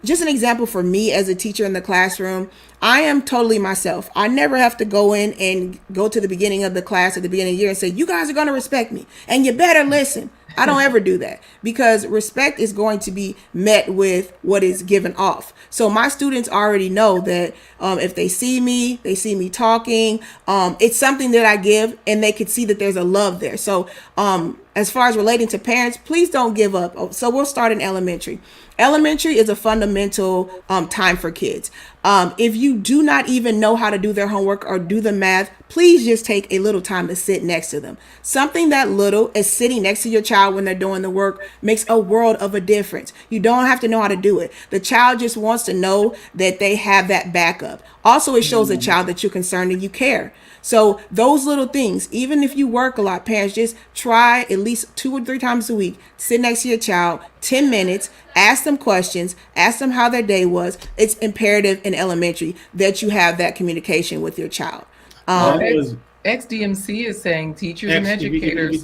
Just an example for me as a teacher in the classroom, I am totally myself. I never have to go in and go to the beginning of the class at the beginning of the year and say, you guys are going to respect me and you better listen. I don't ever do that, because respect is going to be met with what is given off. So my students already know that if they see me talking, it's something that I give, and they could see that there's a love there. So as far as relating to parents, please don't give up. So we'll start in elementary. Elementary is a fundamental time for kids. If you do not even know how to do their homework or do the math, please just take a little time to sit next to them. Something that little as sitting next to your child when they're doing the work makes a world of a difference. You don't have to know how to do it. The child just wants to know that they have that backup. Also, it shows the child that you're concerned and you care. So those little things, even if you work a lot, parents, just try at least 2 or 3 times a week, sit next to your child, 10 minutes, ask them questions, ask them how their day was. It's imperative in elementary that you have that communication with your child. XDMC is saying teachers and educators.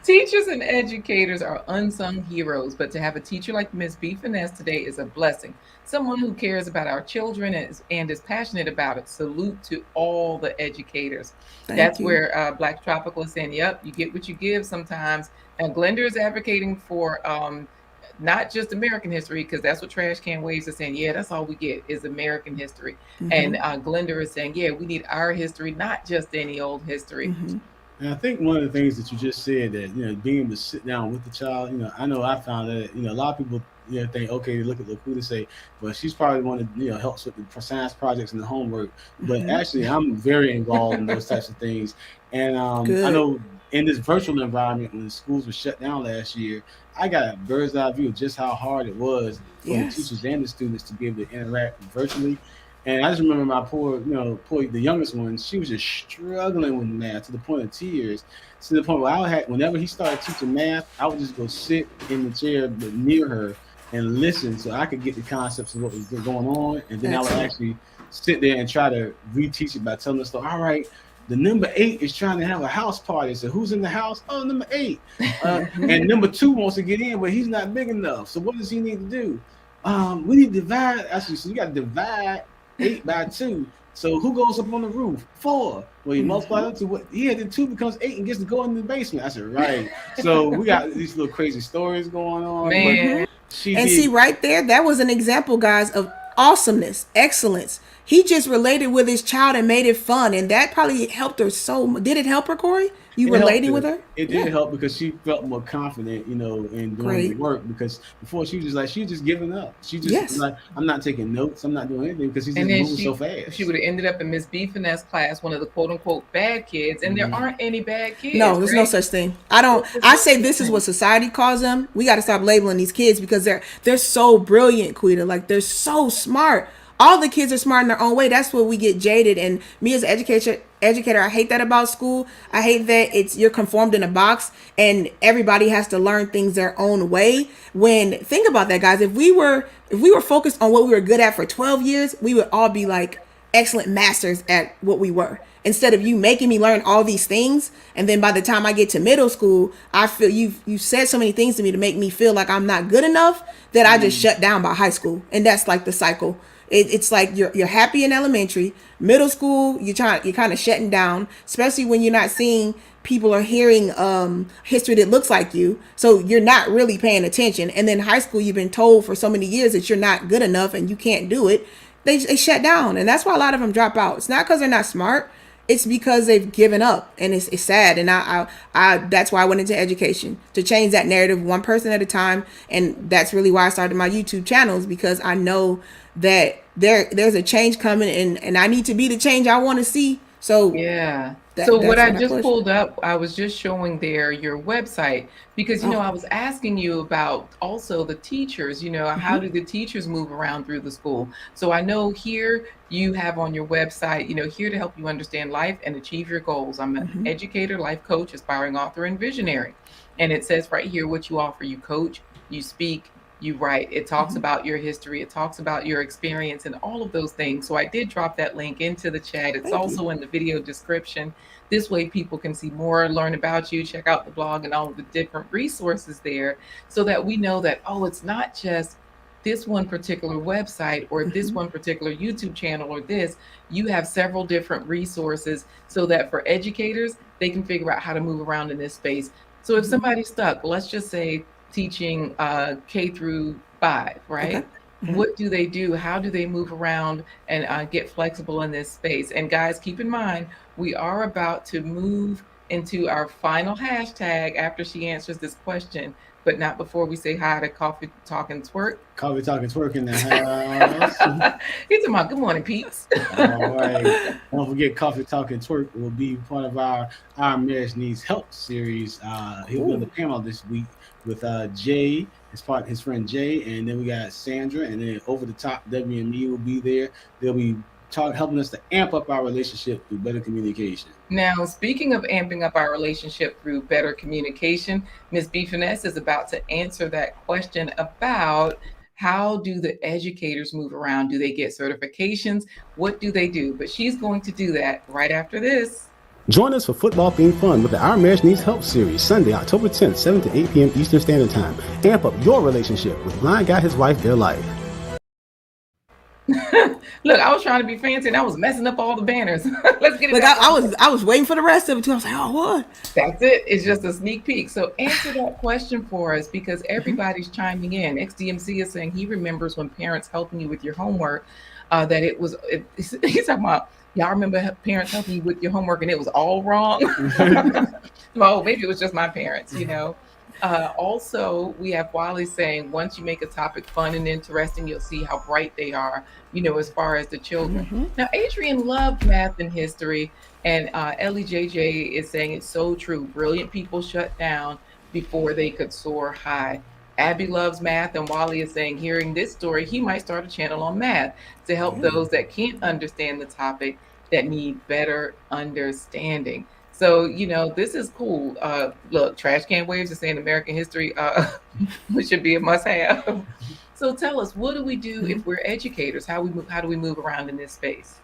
Teachers and educators are unsung heroes, but to have a teacher like Miss B. Finesse today is a blessing. Someone who cares about our children and is passionate about it. Salute to all the educators. Thank That's you. where Black Tropical is saying, yep, you get what you give sometimes. And Glenda is advocating for not just American history, because that's what Trash Can Waves is saying. Yeah, that's all we get is American history. And Glenda is saying, yeah, we need our history, not just any old history. And I think one of the things that you just said that being able to sit down with the child, I know I found that a lot of people think okay, they look at Lakuta say, well, she's probably one that helps with the science projects and the homework, but actually I'm very involved in those types of things. And I know in this virtual environment when the schools were shut down last year, I got a bird's eye view of just how hard it was for the teachers and the students to be able to interact virtually. And I just remember my poor, the youngest one, she was just struggling with math to the point of tears, to the point where whenever he started teaching math, I would just go sit in the chair near her and listen so I could get the concepts of what was going on. And then I would actually sit there and try to reteach it by telling the story. All right, the number 8 is trying to have a house party. So who's in the house? Oh, number 8. And number 2 wants to get in, but he's not big enough. So what does he need to do? We need to divide. Actually, so you got to divide 8 by 2. So who goes up on the roof? 4. Well, you multiply that to what? Yeah, then 2 becomes 8 and gets to go in the basement. I said, right. So we got these little crazy stories going on. Man. See, right there, that was an example, guys, of awesomeness, excellence. He just related with his child and made it fun, and that probably helped her so much. Did it help her, Corey? You relating with her? It did help because she felt more confident, in doing the work. Because before she was just giving up. She just like, I'm not taking notes. I'm not doing anything because he's just moving so fast. She would have ended up in Miss B Finesse class, one of the quote unquote bad kids, and there aren't any bad kids. No, there's no such thing. I say this is what society calls them. We got to stop labeling these kids because they're so brilliant, Quita. Like they're so smart. All the kids are smart in their own way. That's where we get jaded. And me as an educator, I hate that about school. I hate that you're conformed in a box and everybody has to learn things their own way. Think about that, guys. If we were focused on what we were good at for 12 years, we would all be like excellent masters at what we were. Instead of you making me learn all these things, and then by the time I get to middle school, I feel you said so many things to me to make me feel like I'm not good enough that I just shut down by high school. And that's like the cycle. It's like you're happy in elementary, middle school, you're kind of shutting down, especially when you're not seeing people or hearing history that looks like you. So you're not really paying attention. And then high school, you've been told for so many years that you're not good enough and you can't do it. They shut down. And that's why a lot of them drop out. It's not because they're not smart. It's because they've given up, and it's sad. And I that's why I went into education, to change that narrative one person at a time. And that's really why I started my YouTube channels, because I know that there's a change coming, and I need to be the change I want to see. So yeah. So what I just pulled up, I was just showing there your website, because I was asking you about also the teachers, how do the teachers move around through the school? So I know here you have on your website, here to help you understand life and achieve your goals. I'm an educator, life coach, aspiring author, and visionary. And it says right here what you offer. You coach, you speak, you write. It talks about your history. It talks about your experience and all of those things. So I did drop that link into the chat. It's also in the video description. This way people can see more, learn about you, check out the blog and all of the different resources there, so that we know that, it's not just this one particular website or this one particular YouTube channel or this. You have several different resources so that for educators, they can figure out how to move around in this space. So if somebody's stuck, let's just say teaching K through 5, right? Okay. What do they do? How do they move around and get flexible in this space? And guys, keep in mind, we are about to move into our final hashtag after she answers this question, but not before we say hi to Coffee Talk and Twerk. Coffee Talk and Twerk in the house. He's talking about good morning, peeps. All right. Don't forget, Coffee Talk and Twerk will be part of our Marriage Needs Help series. He'll be on the panel this week with Jay, his friend Jay, and then we got Sandra, and then over the top, WME will be there. They'll be helping us to amp up our relationship through better communication. Now, speaking of amping up our relationship through better communication, Ms. B. Finesse is about to answer that question about how do the educators move around? Do they get certifications? What do they do? But she's going to do that right after this. Join us for football-themed fun with the Our Marriage Needs Help series, Sunday, October 10th, 7 to 8 p.m. Eastern Standard Time. Amp up your relationship with Blind Guy, His Wife, Their Life. Look, I was trying to be fancy and I was messing up all the banners. Let's get it. Like back on. I was waiting for the rest of it too. I was like, oh, what? That's it. It's just a sneak peek. So answer that question for us because everybody's chiming in. XDMC is saying he remembers when parents helping you with your homework, that he's talking about, y'all remember parents helping you with your homework and it was all wrong? Well, maybe it was just my parents, you know. Also, we have Wally saying, once you make a topic fun and interesting, you'll see how bright they are, you know, as far as the children. Now, Adrian loved math and history, and Ellie JJ is saying it's so true. Brilliant people shut down before they could soar high. Abby loves math, and Wally is saying, hearing this story, he might start a channel on math to help those that can't understand the topic that need better understanding. So, you know, this is cool. Look, Trash Can Waves is saying American history should be a must have. So tell us, what do we do if we're educators? How do we move around in this space?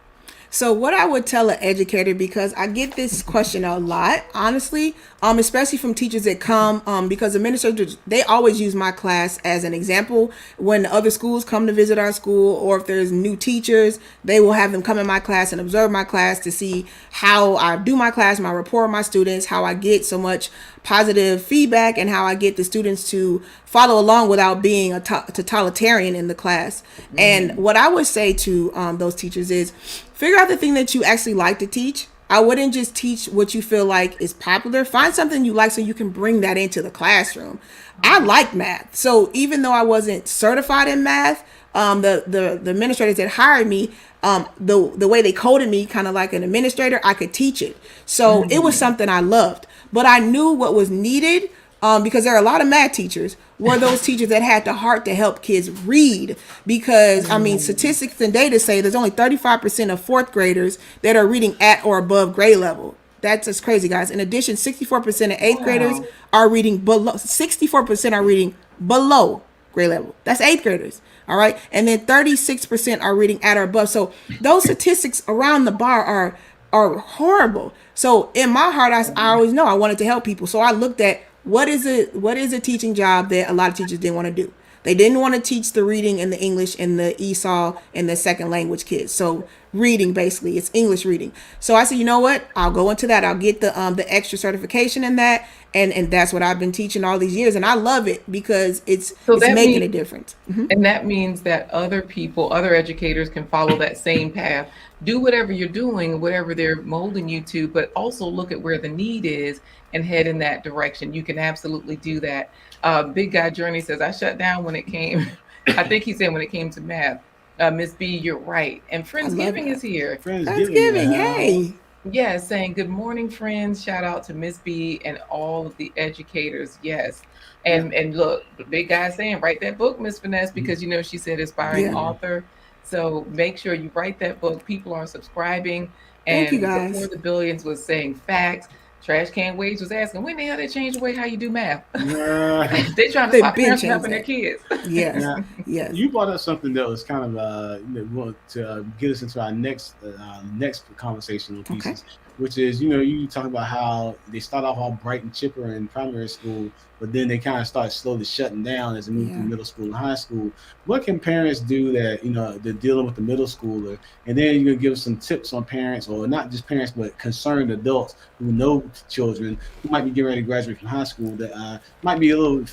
So what I would tell an educator, because I get this question a lot, honestly, especially from teachers that come, because administrators, they always use my class as an example. When other schools come to visit our school, or if there's new teachers, they will have them come in my class and observe my class to see how I do my class, my rapport with my students, how I get so much positive feedback, and how I get the students to follow along without being a totalitarian in the class. And what I would say to those teachers is, figure out the thing that you actually like to teach. I wouldn't just teach what you feel like is popular. Find something you like so you can bring that into the classroom. I like math. So even though I wasn't certified in math, the administrators that hired me, the way they coded me kind of like an administrator, I could teach it. So it was something I loved. But I knew what was needed, because there are a lot of math teachers, were those teachers that had the heart to help kids read. Because, I mean, statistics and data say there's only 35% of fourth graders that are reading at or above grade level. That's just crazy, guys. In addition, 64% of eighth graders are reading below, 64% are reading below grade level. That's eighth graders. All right. And then 36% are reading at or above. So those statistics around the bar are horrible. So in my heart, I always know I wanted to help people. So I looked at what is a teaching job that a lot of teachers didn't want to do. They didn't want to teach the reading and the English and the ESOL and the second language kids. So reading, basically, it's English reading. So I said, you know what? I'll go into that. I'll get the extra certification in that. And that's what I've been teaching all these years. And I love it because it's making a difference. And that means that other people, other educators can follow that same path. Do whatever you're doing, whatever they're molding you to, but also look at where the need is and head in that direction. You can absolutely do that. Big Guy Journey says, I shut down when it came, I think he said when it came to math. Miss B, you're right. And Friendsgiving is here. Friendsgiving, hey. Yeah, saying good morning, friends. Shout out to Miss B and all of the educators. Yes. And look, the Big Guy saying, write that book, Miss Finesse, because you know she said aspiring author. So make sure you write that book. People are subscribing. And Thank you, guys. Before the Billions was saying facts. Trash Can Waves was asking, when the hell they changed the way how you do math? They trying to stop parents from helping their kids. Yes. Yes. You brought up something that was kind of to get us into our next conversational pieces, which is, you talk about how they start off all bright and chipper in primary school, but then they kind of start slowly shutting down as they move through middle school and high school. What can parents do that, they're dealing with the middle schooler? And then you're going to give some tips on parents, or not just parents, but concerned adults who know children who might be getting ready to graduate from high school that might be a little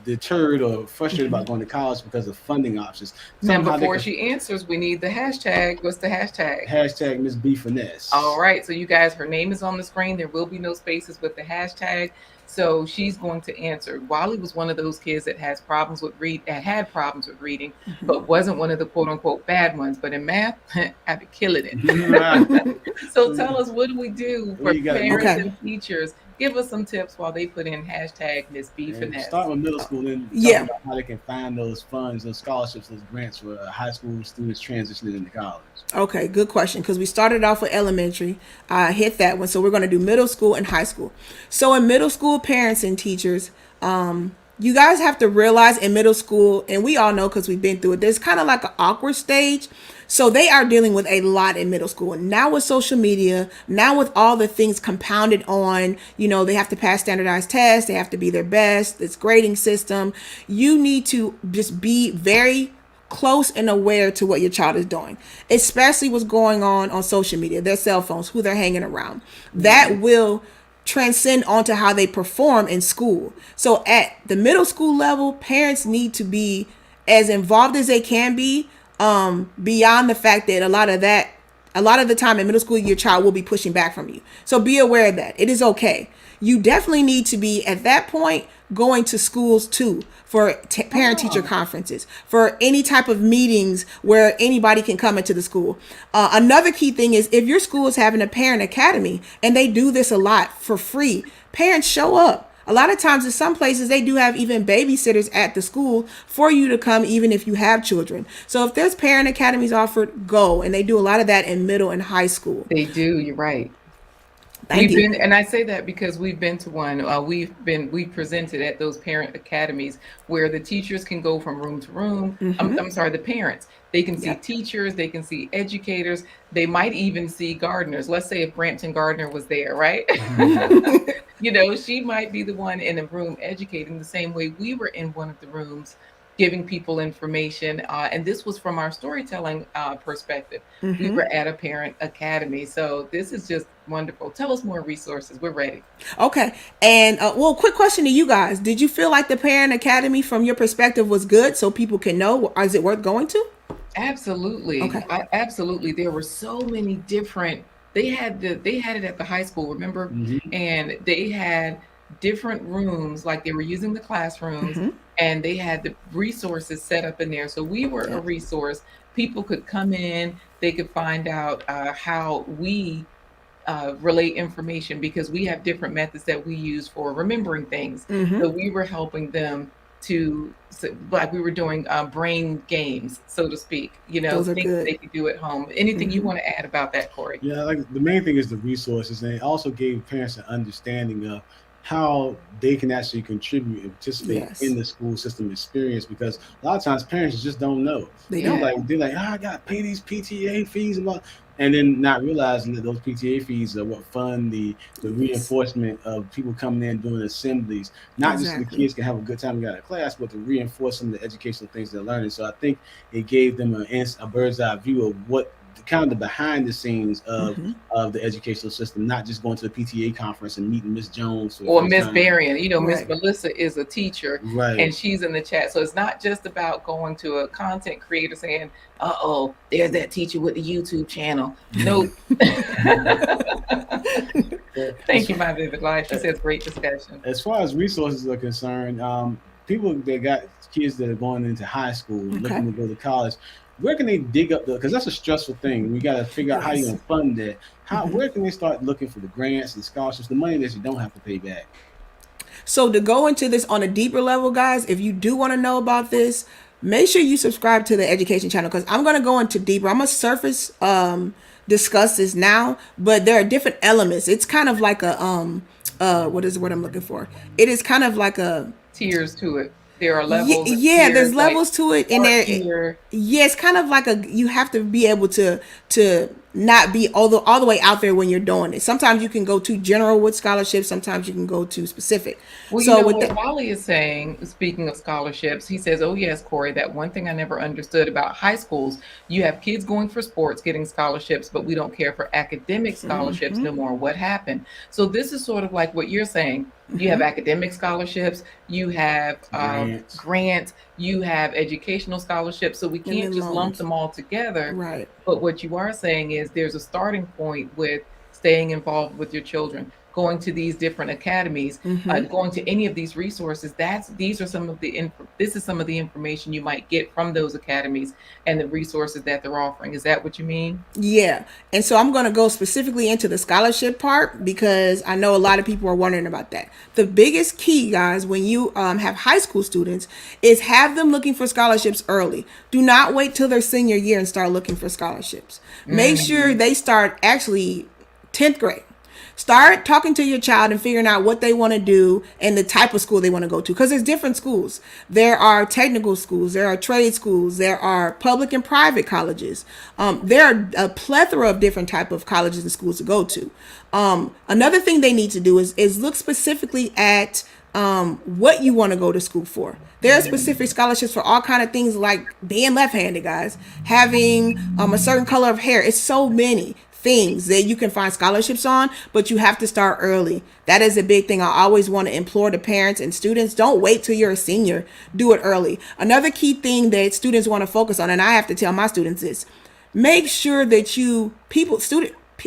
deterred or frustrated about going to college because of funding options. Now, before she answers, we need the hashtag. What's the hashtag? Hashtag Miss B Finesse. All right. So you guys, her name is on the screen. There will be no spaces with the hashtag. So she's going to answer. Wally was one of those kids that had problems with reading, but wasn't one of the quote unquote bad ones. But in math, I'd be killing it. So tell us, what do we do for parents and teachers? Give us some tips while they put in hashtag Miss B Finesse. Start with middle school and talk about how they can find those funds, those scholarships, those grants for high school students transitioning into college. Okay, good question, because we started off with elementary. I hit that one. So we're going to do middle school and high school. So in middle school, parents and teachers, you guys have to realize in middle school, and we all know because we've been through it, there's kind of like an awkward stage. So they are dealing with a lot in middle school. And now with social media, now with all the things compounded on, they have to pass standardized tests, they have to be their best, this grading system. You need to just be very close and aware to what your child is doing, especially what's going on social media, their cell phones, who they're hanging around. That will transcend onto how they perform in school. So at the middle school level, parents need to be as involved as they can be, beyond the fact that a lot of the time in middle school, your child will be pushing back from you. So be aware of that. It is okay. You definitely need to be at that point going to schools too for parent-teacher conferences, for any type of meetings where anybody can come into the school. Another key thing is if your school is having a parent academy, and they do this a lot for free, parents show up. A lot of times in some places, they do have even babysitters at the school for you to come, even if you have children. So if there's parent academies offered, go. And they do a lot of that in middle and high school. They do. You're right. Thank you. And I say that because we've been to one. We presented at those parent academies where the teachers can go from room to room. I'm sorry, the parents. They can see teachers, they can see educators, they might even see gardeners. Let's say if Brampton Gardner was there, right? She might be the one in a room educating the same way we were in one of the rooms giving people information. And this was from our storytelling perspective. We were at a parent academy. So this is just wonderful. Tell us more resources. We're ready. Okay. And quick question to you guys. Did you feel like the parent academy from your perspective was good so people can know? Is it worth going to? Absolutely. Okay. Absolutely. There were so many different, they had it at the high school, remember? And they had different rooms, like they were using the classrooms, and they had the resources set up in there. So we were a resource. People could come in, they could find out how we relate information, because we have different methods that we use for remembering things. So we were helping them like we were doing brain games, so to speak, Those are things good. they could do at home. Anything you want to add about that, Corey? Yeah, like the main thing is the resources, and it also gave parents an understanding of how they can actually contribute and participate in the school system experience, because a lot of times parents just don't know. They're like, I got to pay these PTA fees and then not realizing that those PTA fees are what fund the reinforcement of people coming in doing assemblies. Not just so the kids can have a good time and get out of class, but to reinforce some of the educational things they're learning. So I think it gave them a bird's eye view of what kind of the behind the scenes of the educational system, not just going to the PTA conference and meeting Miss Jones or Miss Varian. Miss Melissa is a teacher, and she's in the chat. So it's not just about going to a content creator saying, "Uh-oh, there's that teacher with the YouTube channel." Nope. Thank you, My Vivid Life. She says great discussion. As far as resources are concerned, people that got kids that are going into high school, looking to go to college, where can they dig up because that's a stressful thing. We got to figure out how you're going to fund that. Where can they start looking for the grants and scholarships, the money that you don't have to pay back? So to go into this on a deeper level, guys, if you do want to know about this, make sure you subscribe to the education channel, because I'm going to go into deeper. I'm going to surface discuss this now, but there are different elements. It's kind of like a what is the word I'm looking for? It is kind of like a tiers to it. There are levels. Yeah, there's levels to it, and it's kind of like you have to be able to not be all the way out there when you're doing it. Sometimes you can go too general with scholarships. Sometimes you can go too specific. Well, so what Wally is saying, speaking of scholarships, he says, "Oh yes, Corey, that one thing I never understood about high schools. You have kids going for sports, getting scholarships, but we don't care for academic scholarships no more. What happened?" So this is sort of like what you're saying. You have academic scholarships, you have grants, you have educational scholarships. So we can't just lump them all together. Right. But what you are saying is there's a starting point with staying involved with your children, going to these different academies, going to any of these resources. This is some of the information you might get from those academies and the resources that they're offering. Is that what you mean? Yeah. And so I'm going to go specifically into the scholarship part, because I know a lot of people are wondering about that. The biggest key, guys, when you have high school students, is have them looking for scholarships early. Do not wait till their senior year and start looking for scholarships. Make sure they start actually 10th grade. Start talking to your child and figuring out what they want to do and the type of school they want to go to, because there's different schools. There are technical schools, there are trade schools, there are public and private colleges. There are a plethora of different type of colleges and schools to go to. Another thing they need to do is look specifically at what you want to go to school for. There are specific scholarships for all kind of things, like being left-handed, guys, having a certain color of hair. It's so many things that you can find scholarships on, but you have to start early. That is a big thing. I always want to implore the parents and students, don't wait till you're a senior. Do it early. Another key thing that students want to focus on, and I have to tell my students, is make sure that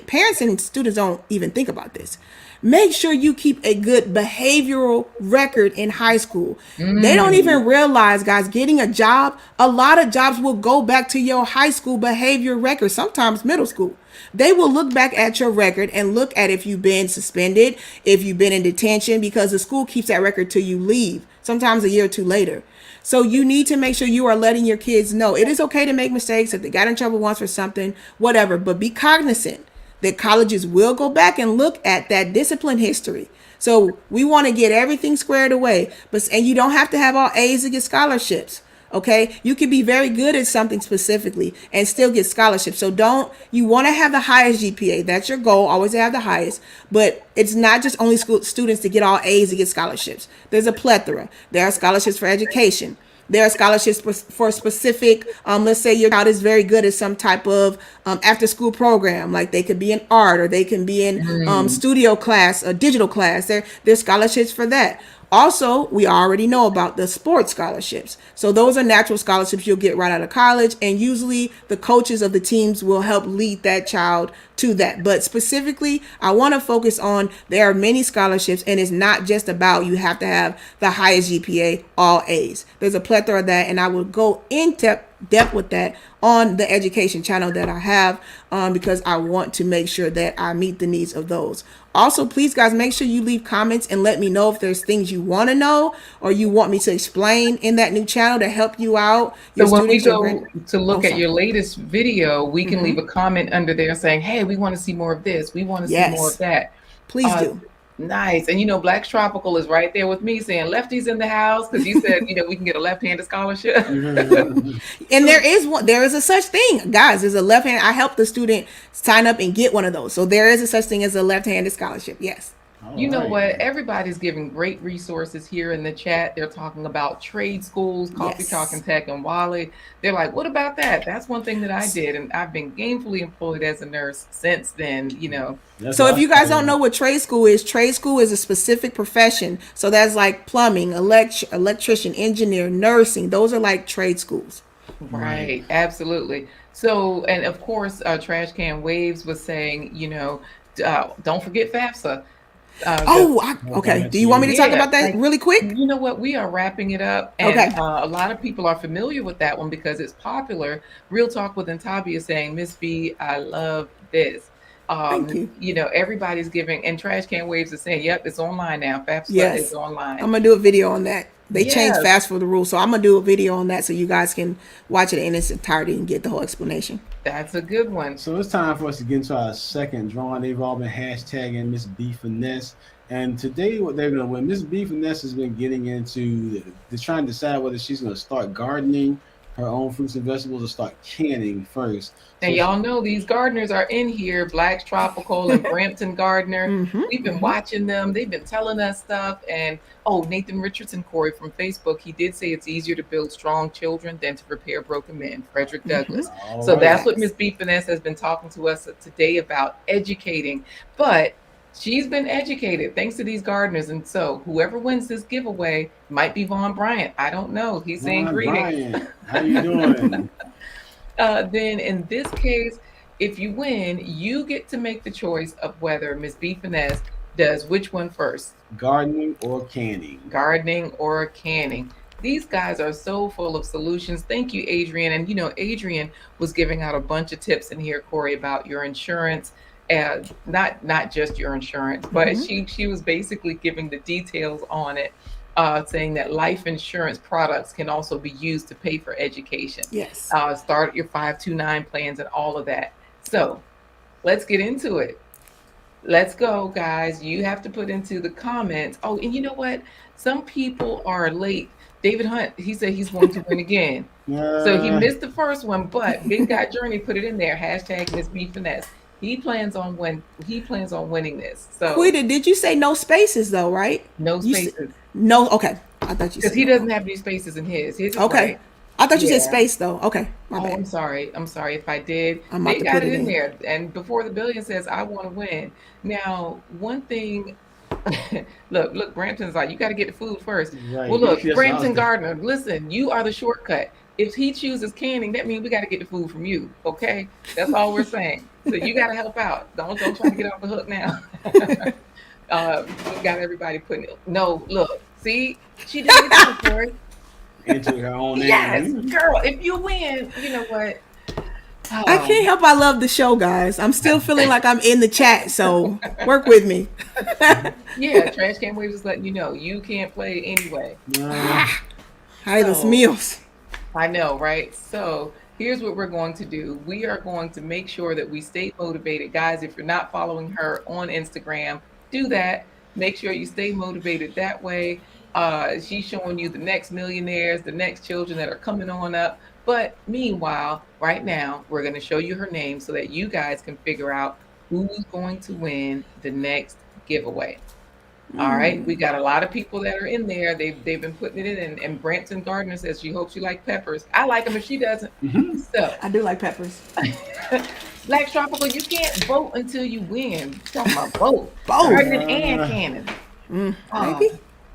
parents and students don't even think about this. Make sure you keep a good behavioral record in high school. They don't even realize, guys, getting a job, a lot of jobs will go back to your high school behavior record, sometimes middle school. They will look back at your record and look at if you've been suspended, if you've been in detention, because the school keeps that record till you leave, sometimes a year or two later. So you need to make sure you are letting your kids know it is okay to make mistakes. If they got in trouble once for something, whatever, but be cognizant that colleges will go back and look at that discipline history. So we want to get everything squared away, and you don't have to have all A's to get scholarships. Okay, you can be very good at something specifically and still get scholarships. So you want to have the highest GPA. That's your goal, always have the highest. But it's not just only school students to get all A's to get scholarships. There's a plethora. There are scholarships for education. There are scholarships for specific, let's say your child is very good at some type of after school program, like they could be in art, or they can be in studio class, a digital class. There's scholarships for that. Also, we already know about the sports scholarships. So those are natural scholarships you'll get right out of college. And usually the coaches of the teams will help lead that child to that. But specifically, I want to focus on there are many scholarships, and it's not just about you have to have the highest GPA, all A's. There's a plethora of that, and I will go in depth with that on the education channel that I have, because I want to make sure that I meet the needs of those. Also, please, guys, make sure you leave comments and let me know if there's things you want to know or you want me to explain in that new channel to help you out. So when we go to look at your latest video, we can leave a comment under there saying, hey, we want to see more of this. We want to see more of that. Please do. Nice. And Black's Tropical is right there with me saying lefties in the house, because you said we can get a left-handed scholarship. And there is a such thing, guys. There's a left-handed. I helped the student sign up and get one of those. So there is a such thing as a left-handed scholarship. Yes. You know what? Everybody's giving great resources here in the chat. They're talking about trade schools, Coffee Talk and Tech and Wally. They're like, what about that? That's one thing that I did. And I've been gainfully employed as a nurse since then, So if you guys don't know what trade school is a specific profession. So that's like plumbing, electrician, engineer, nursing. Those are like trade schools. Right. Absolutely. So, and of course, Trash Can Waves was saying, don't forget FAFSA. Okay. Do you want me to talk about that really quick? You know what? We are wrapping it up. And a lot of people are familiar with that one because it's popular. Real Talk with Intabi is saying, Miss B, I love this. Thank you. Everybody's giving, and Trash Can Waves is saying, yep, it's online now. FAFSA is online. I'm going to do a video on that. They changed fast for the rules. So I'm going to do a video on that so you guys can watch it in its entirety and get the whole explanation. That's a good one. So it's time for us to get into our second drawing. They've all been hashtagging Miss B Finesse. And today what they're going to win, Miss B Finesse has been getting into, they're trying to decide whether she's going to start gardening her own fruits and vegetables or start canning first. And y'all know these gardeners are in here, Black's Tropical and Brampton Gardener. We've been watching them. They've been telling us stuff. And Nathan Richardson, Corey from Facebook, he did say it's easier to build strong children than to repair broken men, Frederick Douglass. So that's what Miss B Finesse has been talking to us today about, educating. But she's been educated thanks to these gardeners. And so whoever wins this giveaway might be Vaughn Bryant. I don't know. He's saying greetings. Bryant, how you doing? Then in this case, if you win, you get to make the choice of whether Miss B Finesse does which one first. Gardening or canning? Gardening or canning. These guys are so full of solutions. Thank you, Adrian. And Adrian was giving out a bunch of tips in here, Corey, about your insurance. Not just your insurance, but she was basically giving the details on it, saying that life insurance products can also be used to pay for education. Yes. Start your 529 plans and all of that. So let's get into it. Let's go, guys. You have to put into the comments. Oh, and you know what? Some people are late. David Hunt, he said he's going to win again. So he Uh, missed the first one, but Big Guy Journey put it in there. Hashtag Miss B Finesse. He plans on winning this. So Quita, did you say no spaces though? Right? no You said spaces. no. Okay, I thought you Because said he no. doesn't have any spaces in his. His is Okay, right. I thought you said Yeah. space though. Okay, my Oh, I'm bad. sorry. I'm sorry if I did. I'm about They to got put it it in in. there. And before the billion says, I want to win. Now, one thing, look, Brampton's like, you got to get the food first. Well, right. look, That's what I was Brampton thinking. Gardner, listen, you are the shortcut. If he chooses canning, that means we got to get the food from you. Okay. That's all we're saying. So you got to help out. Don't try to get off the hook now. We got everybody putting it. No, look, see, she did it again, Corey. Into her own Yes, name. girl, if you win, you know what? I can't help. I love the show, guys. I'm still feeling like I'm in the chat, so work with me. Yeah, Trash Can Waves is letting you know you can't play anyway. Uh, Ay, los So míos. I know, right? So here's what we're going to do. We are going to make sure that we stay motivated. Guys, if you're not following her on Instagram, do that. Make sure you stay motivated that way. She's showing you the next millionaires, the next children that are coming on up. But meanwhile, right now, we're going to show you her name so that you guys can figure out who's going to win the next giveaway. All right, we got a lot of people that are in there. They've been putting it in, and Branson Gardner says she hopes you like peppers. I like them if she doesn't. mhm. So, I do like peppers. Black Tropical, you can't vote until you win. Talking about vote, Both, gardening and Uh, canning. maybe. Um,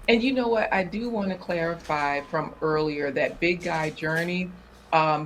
and you know what? I do want to clarify from earlier that Big Guy Journey,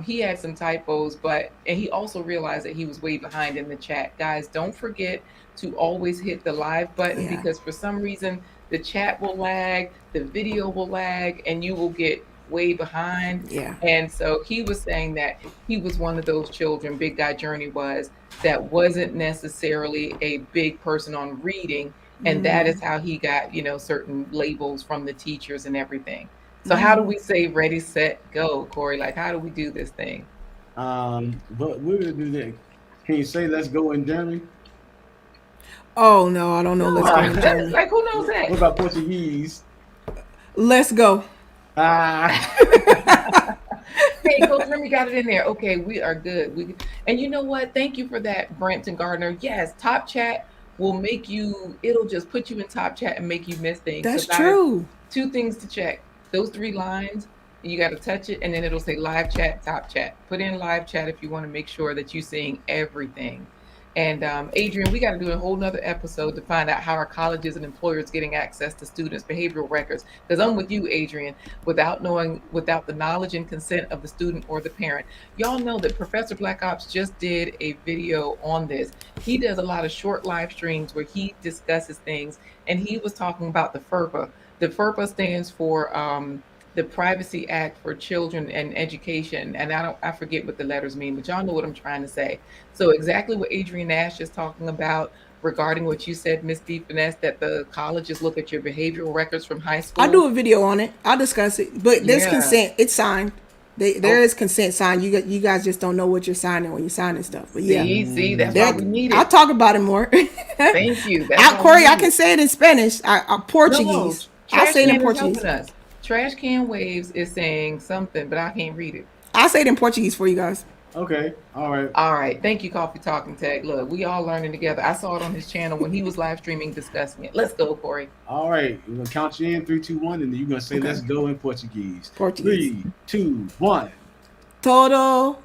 he had some typos, and he also realized that he was way behind in the chat. Guys, don't forget to always hit the live button Yeah. because for some reason the chat will lag, the video will lag, and you will get way behind. Yeah. And so he was saying that he was one of those children, Big Guy Journey was, that wasn't necessarily a big person on reading, and that is how he got, certain labels from the teachers and everything. So how do we say ready, set, go, Corey? Like, how do we do this thing? but we're gonna do that. Can you say let's go in German? Oh no, I don't know. Let's go in German. Like, who knows What that? about Portuguese? Let's go. Ah, Hey, Coach Remy got it in there. Okay, we are good. And you know what? Thank you for that, Brampton Gardner. Yes, Top Chat will make you, it'll just put you in Top Chat and make you miss things. So That's guys, true. two things to check. Those three lines, you got to touch it, and then it'll say live chat, top chat. Put in live chat if you want to make sure that you're seeing everything. And Adrian, we got to do a whole nother episode to find out how our colleges and employers getting access to students' behavioral records. Because I'm with you, Adrian, without the knowledge and consent of the student or the parent. Y'all know that Professor Black Ops just did a video on this. He does a lot of short live streams where he discusses things, and he was talking about the FERPA. The FERPA stands for the Privacy Act for Children and Education, and I forget what the letters mean, but y'all know what I'm trying to say. So exactly what Adrian Nash is talking about regarding what you said, Miss D Finesse, that the colleges look at your behavioral records from high school. I'll do a video on it. I'll discuss it. But there's Yeah. consent. It's signed. There Oh. is consent signed. You guys just don't know what you're signing when you're signing stuff. But yeah, See, that's why we need I'll it. talk about it more. Thank you. That's why we Corey, I need can it. say it in Spanish. No, Portuguese. I'll Trash say it in Can is Portuguese. helping us. Trash Can Waves is saying something, but I can't read it. I'll say it in Portuguese for you guys. okay, all right. All right. Thank you, Coffee Talking Tech. Look, we all learning together. I saw it on his channel when he was live streaming discussing it. Let's go, Corey. All right, we're gonna count you in 3, 2, 1, and then you're gonna say Okay. let's go in Portuguese. Portuguese. 3, 2, 1. Todo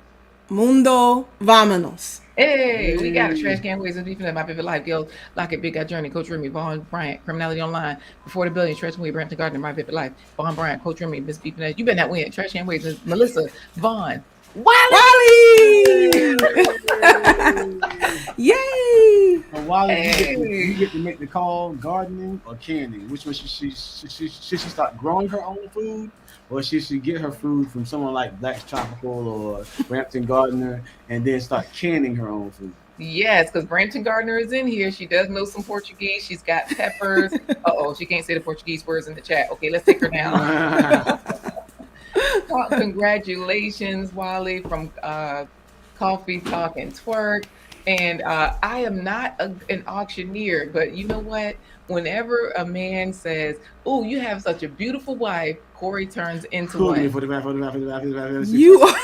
mundo vámonos. Hey, we got a Trash Can Waves and Beefing Up My Vivid Life. Girls, Lock It, Big Guy Journey, Coach Remy, Vaughn Bryant, Criminality Online, Before the Billion, Trash Can Waves, Brampton Gardner, My Vivid Life, Vaughn Bryant, Coach Remy, Miss Beefing Up. You better not win. Trash Can Waves, Melissa, Vaughn, Wiley. Wally! Yay! And while Hey. you get to make the call, gardening or canning. Which one should she start growing her own food, or should she get her food from someone like Black's Tropical or Brampton Gardner and then start canning her own food? Yes, because Brampton Gardner is in here. She does know some Portuguese. She's got peppers. Uh-oh, she can't say the Portuguese words in the chat. Okay, let's take her down. Congratulations, Wally, from Coffee Talk and Twerk. And I am not an auctioneer, but you know what? Whenever a man says, "Oh, you have such a beautiful wife," Corey turns into Cool, one. 45, 45, 45, 45, You are.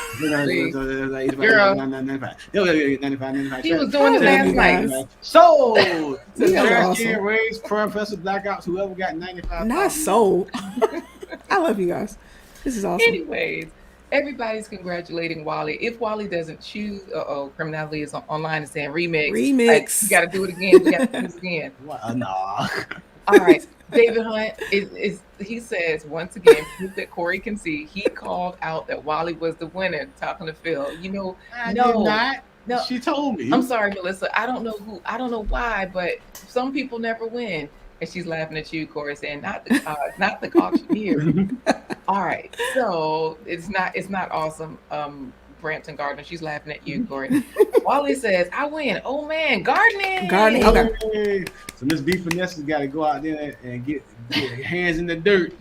See, girl, 95, he was I doing it love last you night. guys. So, So the You guys are trash awesome. can raise, Professor Blackouts, whoever got 95,000. Not sold. I love you guys. This is awesome. Anyways, everybody's congratulating Wally. If Wally doesn't choose, criminality is online and saying remix. You got Remix. to do it again. We got to do this again. What? Nah. All right. David Hunt he says once again, proof that Corey can see, he called out that Wally was the winner, talking to Phil. I did No, not. no. She told me. I'm sorry, Melissa. I don't know why, but some people never win. And she's laughing at you, Corey, saying not the auctioneer. All right. So it's not awesome. Brampton Gardner. She's laughing at you, Corey. Wally says, I win. Oh man, gardening. Gardening. Okay. Hey. So Miss B Finesse has got to go out there and get her hands in the dirt.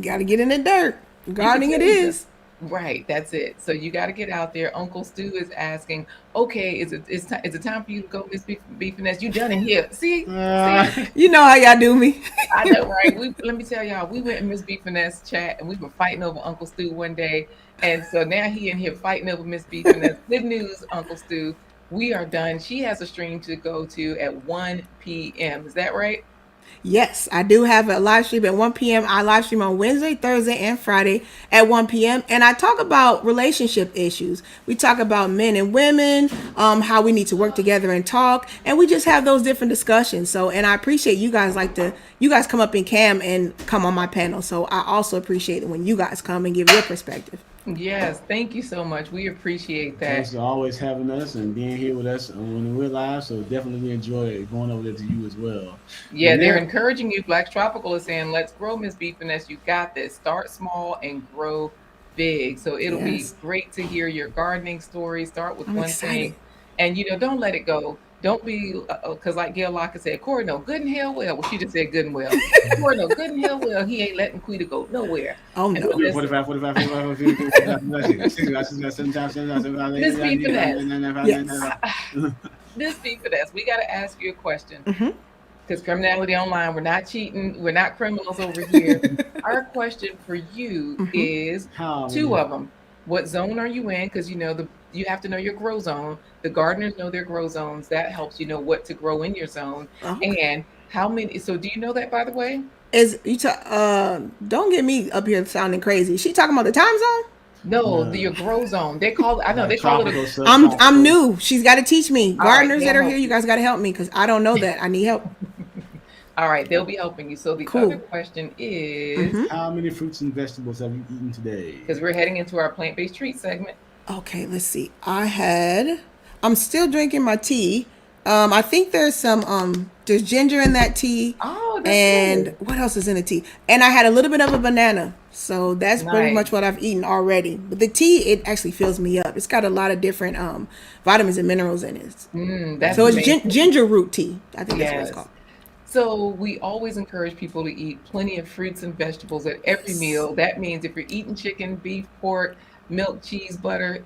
Got to get in the dirt. Gardening it is. Right, that's it. So you got to get out there. Uncle Stu is asking, okay, is it time for you to go, Miss B Finesse? You done in here? See, You know how y'all do me. I know, right? Let me tell y'all, we went in Miss B Finesse chat and we were fighting over Uncle Stu one day, and so now he in here fighting over Miss B Finesse. Good news, Uncle Stu, we are done. She has a stream to go to at 1 p.m. Is that right? Yes, I do have a live stream at 1 p.m. I live stream on Wednesday, Thursday, and Friday at 1 p.m. And I talk about relationship issues. We talk about men and women, how we need to work together and talk. And we just have those different discussions. So, and I appreciate you guys you guys come up in cam and come on my panel. So I also appreciate it when you guys come and give your perspective. Yes, thank you so much. We appreciate that. Thanks for always having us and being here with us when we're live. So definitely we enjoy going over there to you as well. Yeah, they're encouraging you. Black Tropical is saying, let's grow, Miss B Finesse. You got this. Start small and grow big. So it'll be great to hear your gardening story. Start with one thing. And, don't let it go. Don't be, because like Gail Lockett said, Corey, no, good and hell well. Well, she just said good and well. Corey, no, good and hell well. He ain't letting Quita go nowhere. Oh, no. 45, 45, 45, 45, Miss B Finesse. Miss B Finesse, we got to ask you a question. Because Criminality Online, we're not cheating. We're not criminals over here. Our question for you is two of them. What zone are you in? Because you have to know your grow zone. The gardeners know their grow zones. That helps you know what to grow in your zone. And how many? So do you know that, by the way? Don't get me up here sounding crazy. She talking about the time zone? No, your grow zone. They call it. I know they call it. I'm new. She's got to teach me. Gardeners that are here, you guys got to help me because I don't know that. I need help. All right, they'll be helping you. So the other question is, how many fruits and vegetables have you eaten today? Because we're heading into our plant-based treat segment. Okay, let's see. I'm still drinking my tea. I think there's there's ginger in that tea. Oh, that's and good. What else is in the tea? And I had a little bit of a banana. So that's pretty much what I've eaten already. But the tea, it actually fills me up. It's got a lot of different vitamins and minerals in it. So it's ginger root tea. I think that's what it's called. So we always encourage people to eat plenty of fruits and vegetables at every meal. That means if you're eating chicken, beef, pork, milk, cheese, butter,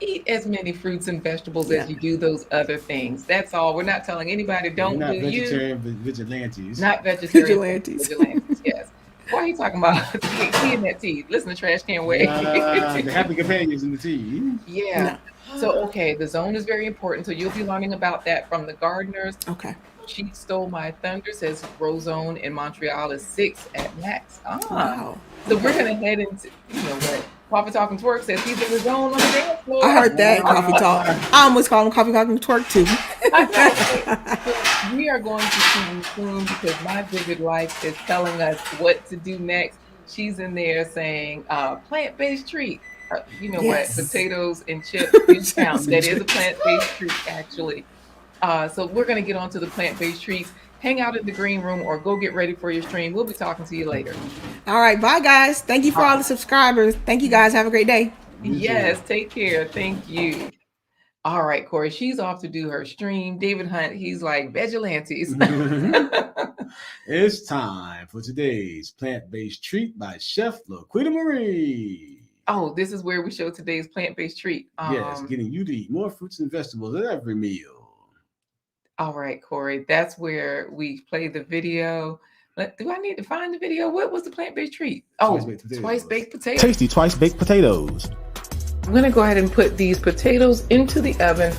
eat as many fruits and vegetables as you do those other things. That's all. We're not telling anybody don't do you. Not vegetarian vigilantes. Not vegetarian vigilantes. Yes. Why are you talking about tea in that tea? Listen to Trash Can Way. The happy companions in the tea. Yeah. No. So, the zone is very important. So you'll be learning about that from the gardeners. Okay. She Stole My Thunder says grow zone in Montreal is 6 at max. Wow. So we're going to head into, what? Coffee Talking Twerk says he's in the zone on the dance floor. I heard that, Coffee Talk. I almost call him Coffee Talking Twerk too. So we are going to see you soon because my Vivid Life is telling us what to do next. She's in there saying plant-based treat. What? Potatoes and chips. That is a plant-based treat, actually. So we're going to get on to the plant-based treats. Hang out in the green room or go get ready for your stream. We'll be talking to you later. All right. Bye, guys. Thank you for all the subscribers. Thank you, guys. Have a great day. Yes. Take care. Thank you. All right, Corey. She's off to do her stream. David Hunt, he's like, vigilantes. It's time for today's plant-based treat by Chef LaQuita Marie. Oh, this is where we show today's plant-based treat. Yes, getting you to eat more fruits and vegetables at every meal. All right, Corey, that's where we play the video. Do I need to find the video? What was the plant-based treat? Oh, twice baked potatoes. Tasty twice baked potatoes. I'm going to go ahead and put these potatoes into the oven.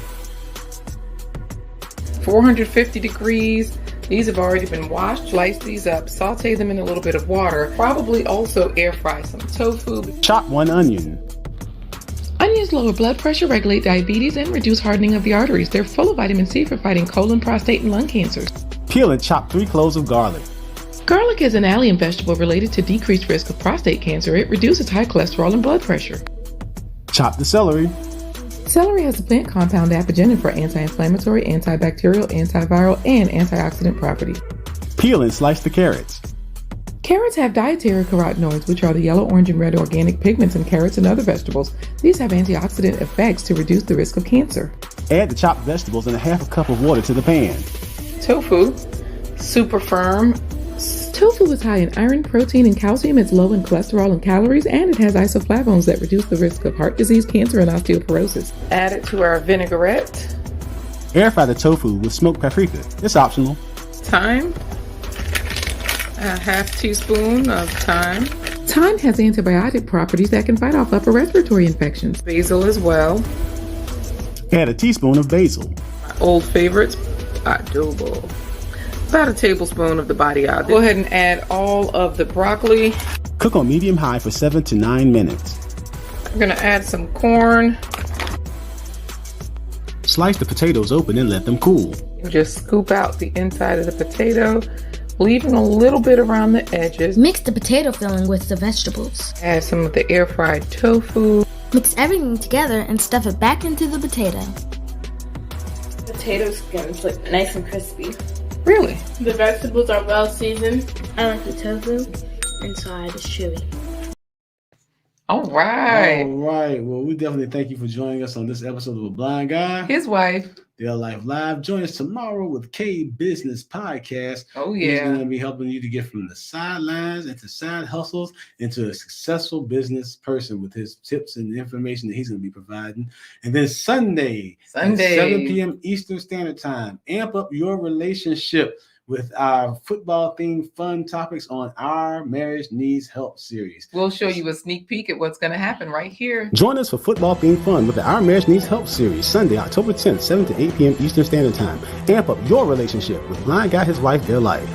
450 degrees. These have already been washed. Slice these up, saute them in a little bit of water. Probably also air fry some tofu. Chop 1 onion. Onions lower blood pressure, regulate diabetes, and reduce hardening of the arteries. They're full of vitamin C for fighting colon, prostate, and lung cancers. Peel and chop 3 cloves of garlic. Garlic is an allium vegetable related to decreased risk of prostate cancer. It reduces high cholesterol and blood pressure. Chop the celery. Celery has a plant compound apigenin for anti-inflammatory, antibacterial, antiviral, and antioxidant properties. Peel and slice the carrots. Carrots have dietary carotenoids, which are the yellow, orange, and red organic pigments in carrots and other vegetables. These have antioxidant effects to reduce the risk of cancer. Add the chopped vegetables and a half a cup of water to the pan. Tofu, super firm. Tofu is high in iron, protein, and calcium. It's low in cholesterol and calories, and it has isoflavones that reduce the risk of heart disease, cancer, and osteoporosis. Add it to our vinaigrette. Air fry the tofu with smoked paprika. It's optional. Thyme. A half teaspoon of thyme. Thyme has antibiotic properties that can fight off upper respiratory infections. Basil as well. Add a teaspoon of basil. My old favorites, adobo. About a tablespoon of the body oil. Go ahead and add all of the broccoli. Cook on medium-high for 7 to 9 minutes. I'm gonna add some corn. Slice the potatoes open and let them cool. Just scoop out the inside of the potato, leaving a little bit around the edges. Mix the potato filling with the vegetables. Add some of the air fried tofu. Mix everything together and stuff it back into the potato. Potato skins look nice and crispy. Really? The vegetables are well seasoned. I like the tofu. Inside is chewy. All right. All right. Well, we definitely thank you for joining us on this episode of A Blind Guy. His wife. Their Life Live. Join us tomorrow with K Business Podcast. Oh, He's yeah. going to be helping you to get from the sidelines into side hustles into a successful business person with his tips and information that he's going to be providing. And then Sunday. At 7 p.m. Eastern Standard Time. Amp up your relationship with our football-themed fun topics on Our Marriage Needs Help series. We'll show you a sneak peek at what's going to happen right here. Join us for football-themed fun with the Our Marriage Needs Help series, Sunday, October 10th, 7 to 8 p.m. Eastern Standard Time. Amp up your relationship with Blind Guy, his wife, their life.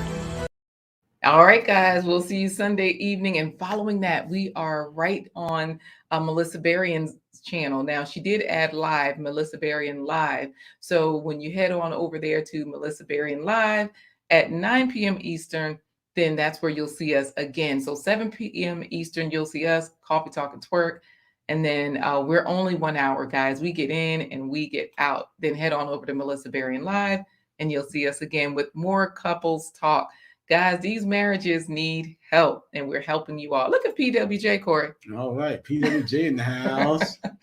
All right, guys, we'll see you Sunday evening. And following that, we are right on Melissa Berrien's channel. Now, she did add live, Melissa Berrien Live. So when you head on over there to Melissa Berrien Live at 9 p.m. Eastern, then that's where you'll see us again. So 7 p.m. Eastern, you'll see us, Coffee Talk and Twerk. And then we're only 1 hour, guys. We get in and we get out. Then head on over to Melissa Berrien Live and you'll see us again with more couples talk. Guys, these marriages need help, and we're helping you all. Look at PWJ, Corey. All right, PWJ in the house. And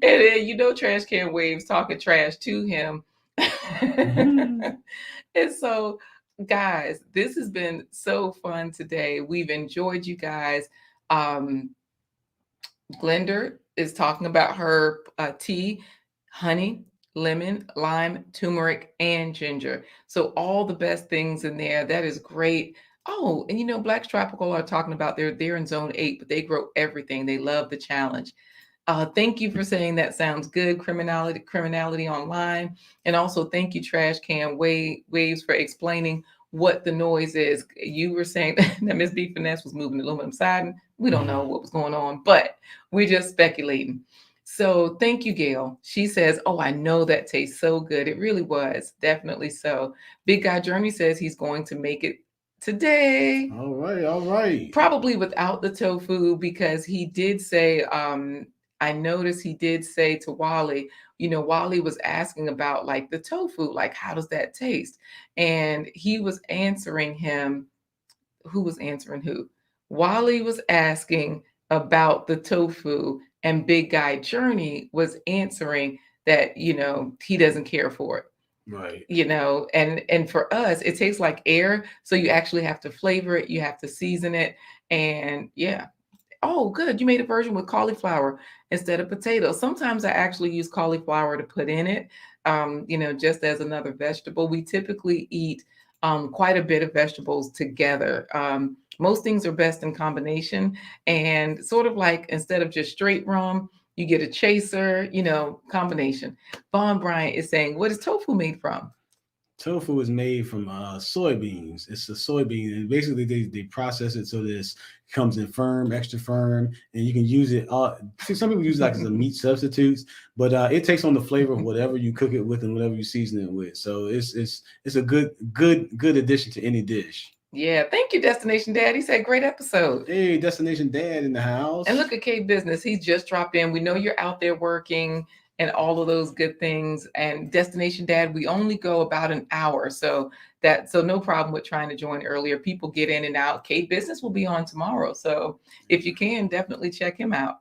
then, you know, Trash Can Waves talking trash to him. And so, guys, this has been so fun today. We've enjoyed you guys. Glenda is talking about her tea, honey, lemon, lime, turmeric, and ginger. So all the best things in there. That is great. Oh, and you know, Black's Tropical are talking about they're in zone 8, but they grow everything. They love the challenge. Thank you for saying that sounds good. Criminality online. And also thank you, Trash Can Waves, for explaining what the noise is. You were saying that Miss B Finesse was moving aluminum siding. We don't know what was going on, but we're just speculating. So thank you, Gail. She says, oh, I know that tastes so good. It really was. Definitely so. Big Guy Journey says he's going to make it today. All right. Probably without the tofu, because he did say, I noticed he did say to Wally, you know, Wally was asking about like the tofu, like, how does that taste? And he was answering him. Who was answering who? Wally was asking about the tofu, and Big Guy Journey was answering that, you know, he doesn't care for it. Right. You know, and for us, it tastes like air. So you actually have to flavor it. You have to season it. And yeah. Oh, good. You made a version with cauliflower instead of potatoes. Sometimes I actually use cauliflower to put in it. just as another vegetable. We typically eat quite a bit of vegetables together. Most things are best in combination, and sort of like instead of just straight rum, you get a chaser, combination. Vaughn Bryant is saying, what is tofu made from? Tofu is made from soybeans. It's a soybean, and basically they process it so that it comes in firm, extra firm, and you can use it. Some people use it like as a meat substitutes, but it takes on the flavor of whatever you cook it with and whatever you season it with. So it's a good addition to any dish. Yeah, thank you, Destination Dad. He said, great episode. Hey, Destination Dad in the house. And look at K Business. He's just dropped in. We know you're out there working and all of those good things. And Destination Dad, we only go about an hour. So no problem with trying to join earlier. People get in and out. K Business will be on tomorrow. So if you can, definitely check him out.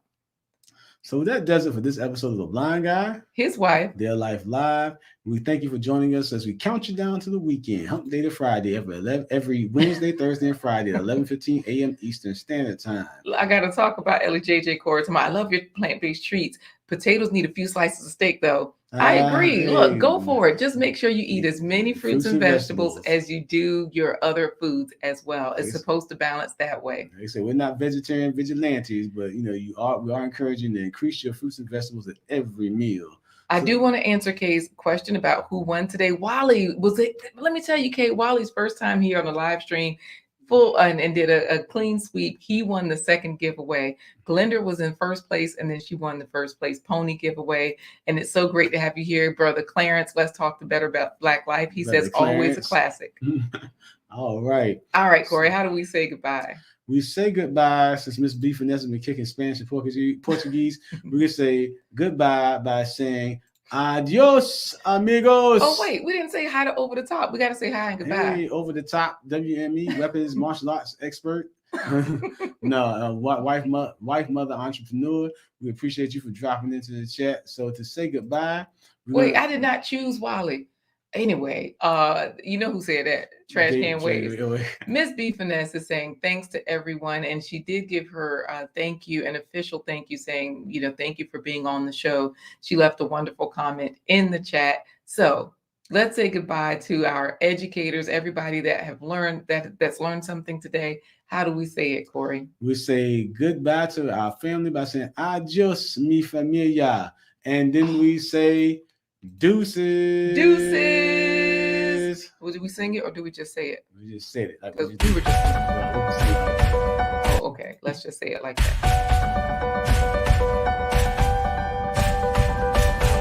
So that does it for this episode of The Blind Guy, his wife, Their Life Live. We thank you for joining us as we count you down to the weekend, Hump Day to Friday, every Wednesday, Thursday, and Friday at 11:15 a.m. Eastern Standard Time. I got to talk about Ellie JJ Corey tomorrow. I love your plant-based treats. Potatoes need a few slices of steak, though. I agree. Look, go for it. Just make sure you eat as many fruits and vegetables as you do your other foods as well. It's supposed to balance that way. They say we're not vegetarian vigilantes, but we are encouraging to increase your fruits and vegetables at every meal. I do want to answer Kay's question about who won today. Wally, was it? Let me tell you, Kay, Wally's first time here on the live stream. And did a clean sweep. He won the second giveaway. Glenda was in first place, and then she won the first place pony giveaway. And it's so great to have you here, Brother Clarence. Let's talk to Better About Black Life. He says, always a classic. All right, Corey, how do we say goodbye? We say goodbye since Miss B Finesse has been kicking Spanish and Portuguese. We're going to say goodbye by saying, adios, amigos. Oh, wait, we didn't say hi to Over the Top. We got to say hi and goodbye. Hey, Over the Top, WME, weapons, martial arts expert. Wife, mother, entrepreneur. We appreciate you for dropping into the chat. So to say goodbye. I did not choose Wally. Anyway, you know who said that? Trash can waves. Miss B Finesse is saying thanks to everyone, and she did give her thank you, an official thank you, saying thank you for being on the show. She left a wonderful comment in the chat. So let's say goodbye to our educators, everybody that have learned that's learned something today. How do we say it, Corey? We say goodbye to our family by saying adios, mi familia, and then we say deuces. Well, did we sing it or do we just say it? We just said it. We were just. Oh, okay. Let's just say it like that.